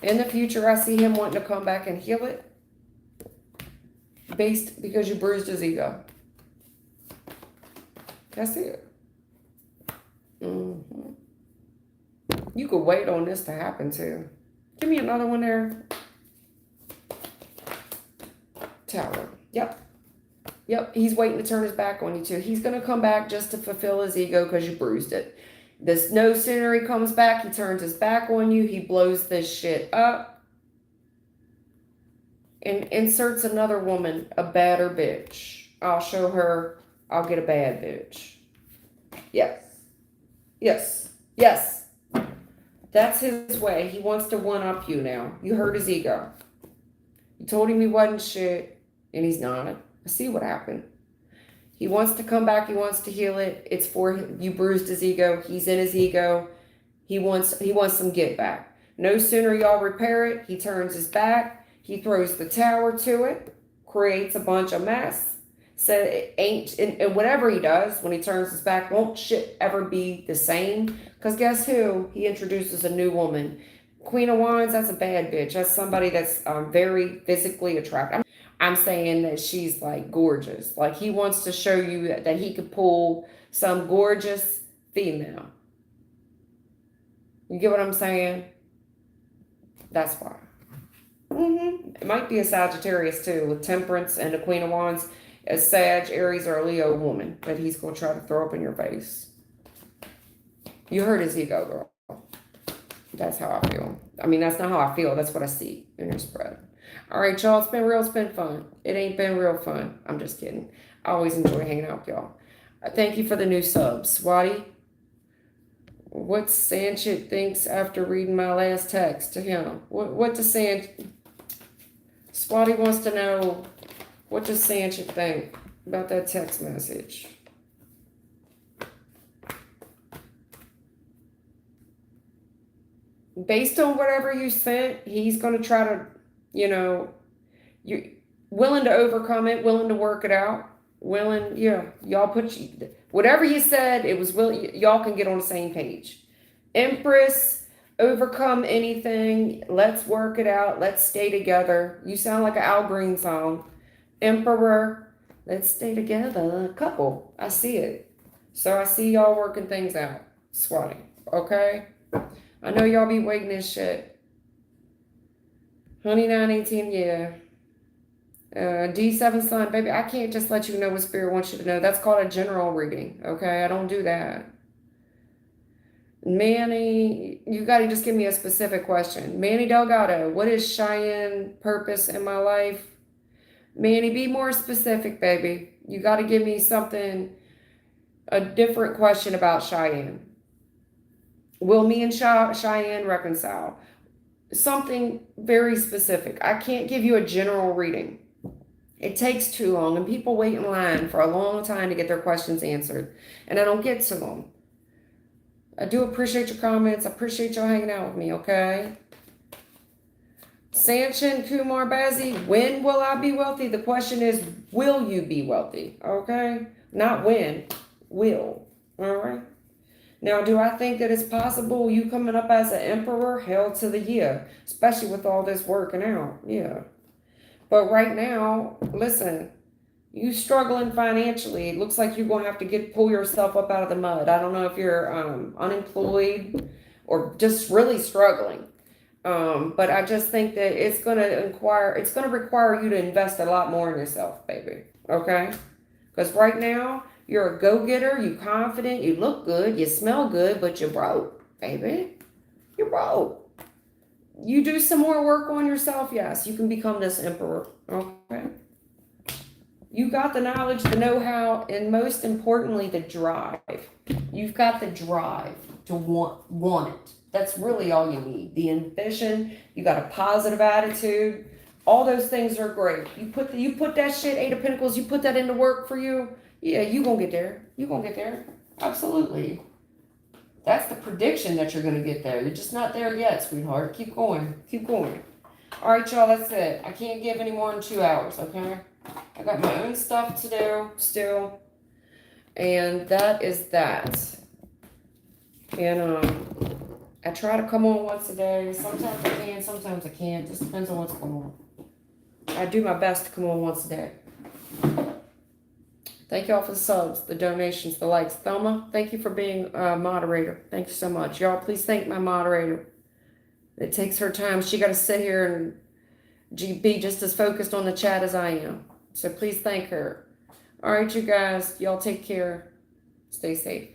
In the future, I see him wanting to come back and heal it. Because you bruised his ego. That's it. You could wait on this to happen too. Give me another one there. Tower. Yep. He's waiting to turn his back on you too. He's going to come back just to fulfill his ego because you bruised it. This no sooner he comes back, he turns his back on you. He blows this shit up. And inserts another woman, a badder bitch. I'll show her I'll get a bad bitch. Yes. That's his way. He wants to one-up you now. You hurt his ego. You told him he wasn't shit, and he's not. I see what happened. He wants to come back. He wants to heal it. It's for him. You bruised his ego. He's in his ego. He wants some get back. No sooner y'all repair it, he turns his back. He throws the tower to it, creates a bunch of mess. Said it ain't, and whatever he does when he turns his back, won't shit ever be the same. Because guess who? He introduces a new woman. Queen of Wands, that's a bad bitch. That's somebody that's very physically attractive. I'm saying that she's like gorgeous. Like he wants to show you that he could pull some gorgeous female. You get what I'm saying? That's why. It might be a Sagittarius too, with Temperance and the Queen of Wands. A Sag, Aries, or a Leo woman that he's going to try to throw up in your face. You hurt his ego, girl. That's how I feel. I mean, that's not how I feel. That's what I see in your spread. All right, y'all. It's been real. It's been fun. It ain't been real fun. I'm just kidding. I always enjoy hanging out with y'all. Thank you for the new subs. Swati, what Sanchit thinks after reading my last text to him. What does Sanchit... Swati wants to know... What does Sanchit think about that text message? Based on whatever you sent, he's going to try to, you're willing to overcome it, willing to work it out, y'all whatever you said, it was y'all can get on the same page. Empress, overcome anything, let's work it out, let's stay together. You sound like an Al Green song. Emperor, let's stay together. Couple, I see it. So I see y'all working things out. Swati, okay? I know y'all be waiting this shit. Honey 918, yeah. D7 Sun, baby, I can't just let you know what Spirit wants you to know. That's called a general reading, okay? I don't do that. Manny, you got to just give me a specific question. Manny Delgado, what is Cheyenne purpose in my life? Manny, be more specific, baby. You got to give me something, a different question about Cheyenne. Will me and Cheyenne reconcile? Something very specific. I can't give you a general reading. It takes too long, and people wait in line for a long time to get their questions answered, and I don't get to them. I do appreciate your comments. I appreciate y'all hanging out with me, okay? Sanchin Kumar Bazzi, when will I be wealthy? The question is, will you be wealthy? Okay? Not when. Will. All right? Now, do I think that it's possible you coming up as an emperor? Hell to the yeah. Especially with all this working out. Yeah. But right now, listen, you struggling financially. It looks like you're going to have to pull yourself up out of the mud. I don't know if you're unemployed or just really struggling. But I just think that it's going to require you to invest a lot more in yourself, baby. Okay? Because right now, you're a go-getter, you confident, you look good, you smell good, but you're broke, baby. You're broke. You do some more work on yourself, yes, you can become this emperor. Okay? You got the knowledge, the know-how, and most importantly, the drive. You've got the drive to want it. That's really all you need. The ambition, you got a positive attitude. All those things are great. You put that shit, Eight of Pentacles, you put that into work for you. Yeah, you gonna get there. You gonna get there. Absolutely. That's the prediction that you're gonna get there. You're just not there yet, sweetheart. Keep going. Keep going. All right, y'all, that's it. I can't give any more than 2 hours, okay? I got my own stuff to do still. And that is that. And I try to come on once a day. Sometimes I can, sometimes I can't. Just depends on what's going on. I do my best to come on once a day. Thank y'all for the subs, the donations, the likes. Thelma, thank you for being a moderator. Thank you so much. Y'all, please thank my moderator. It takes her time. She got to sit here and be just as focused on the chat as I am. So please thank her. All right, you guys. Y'all take care. Stay safe.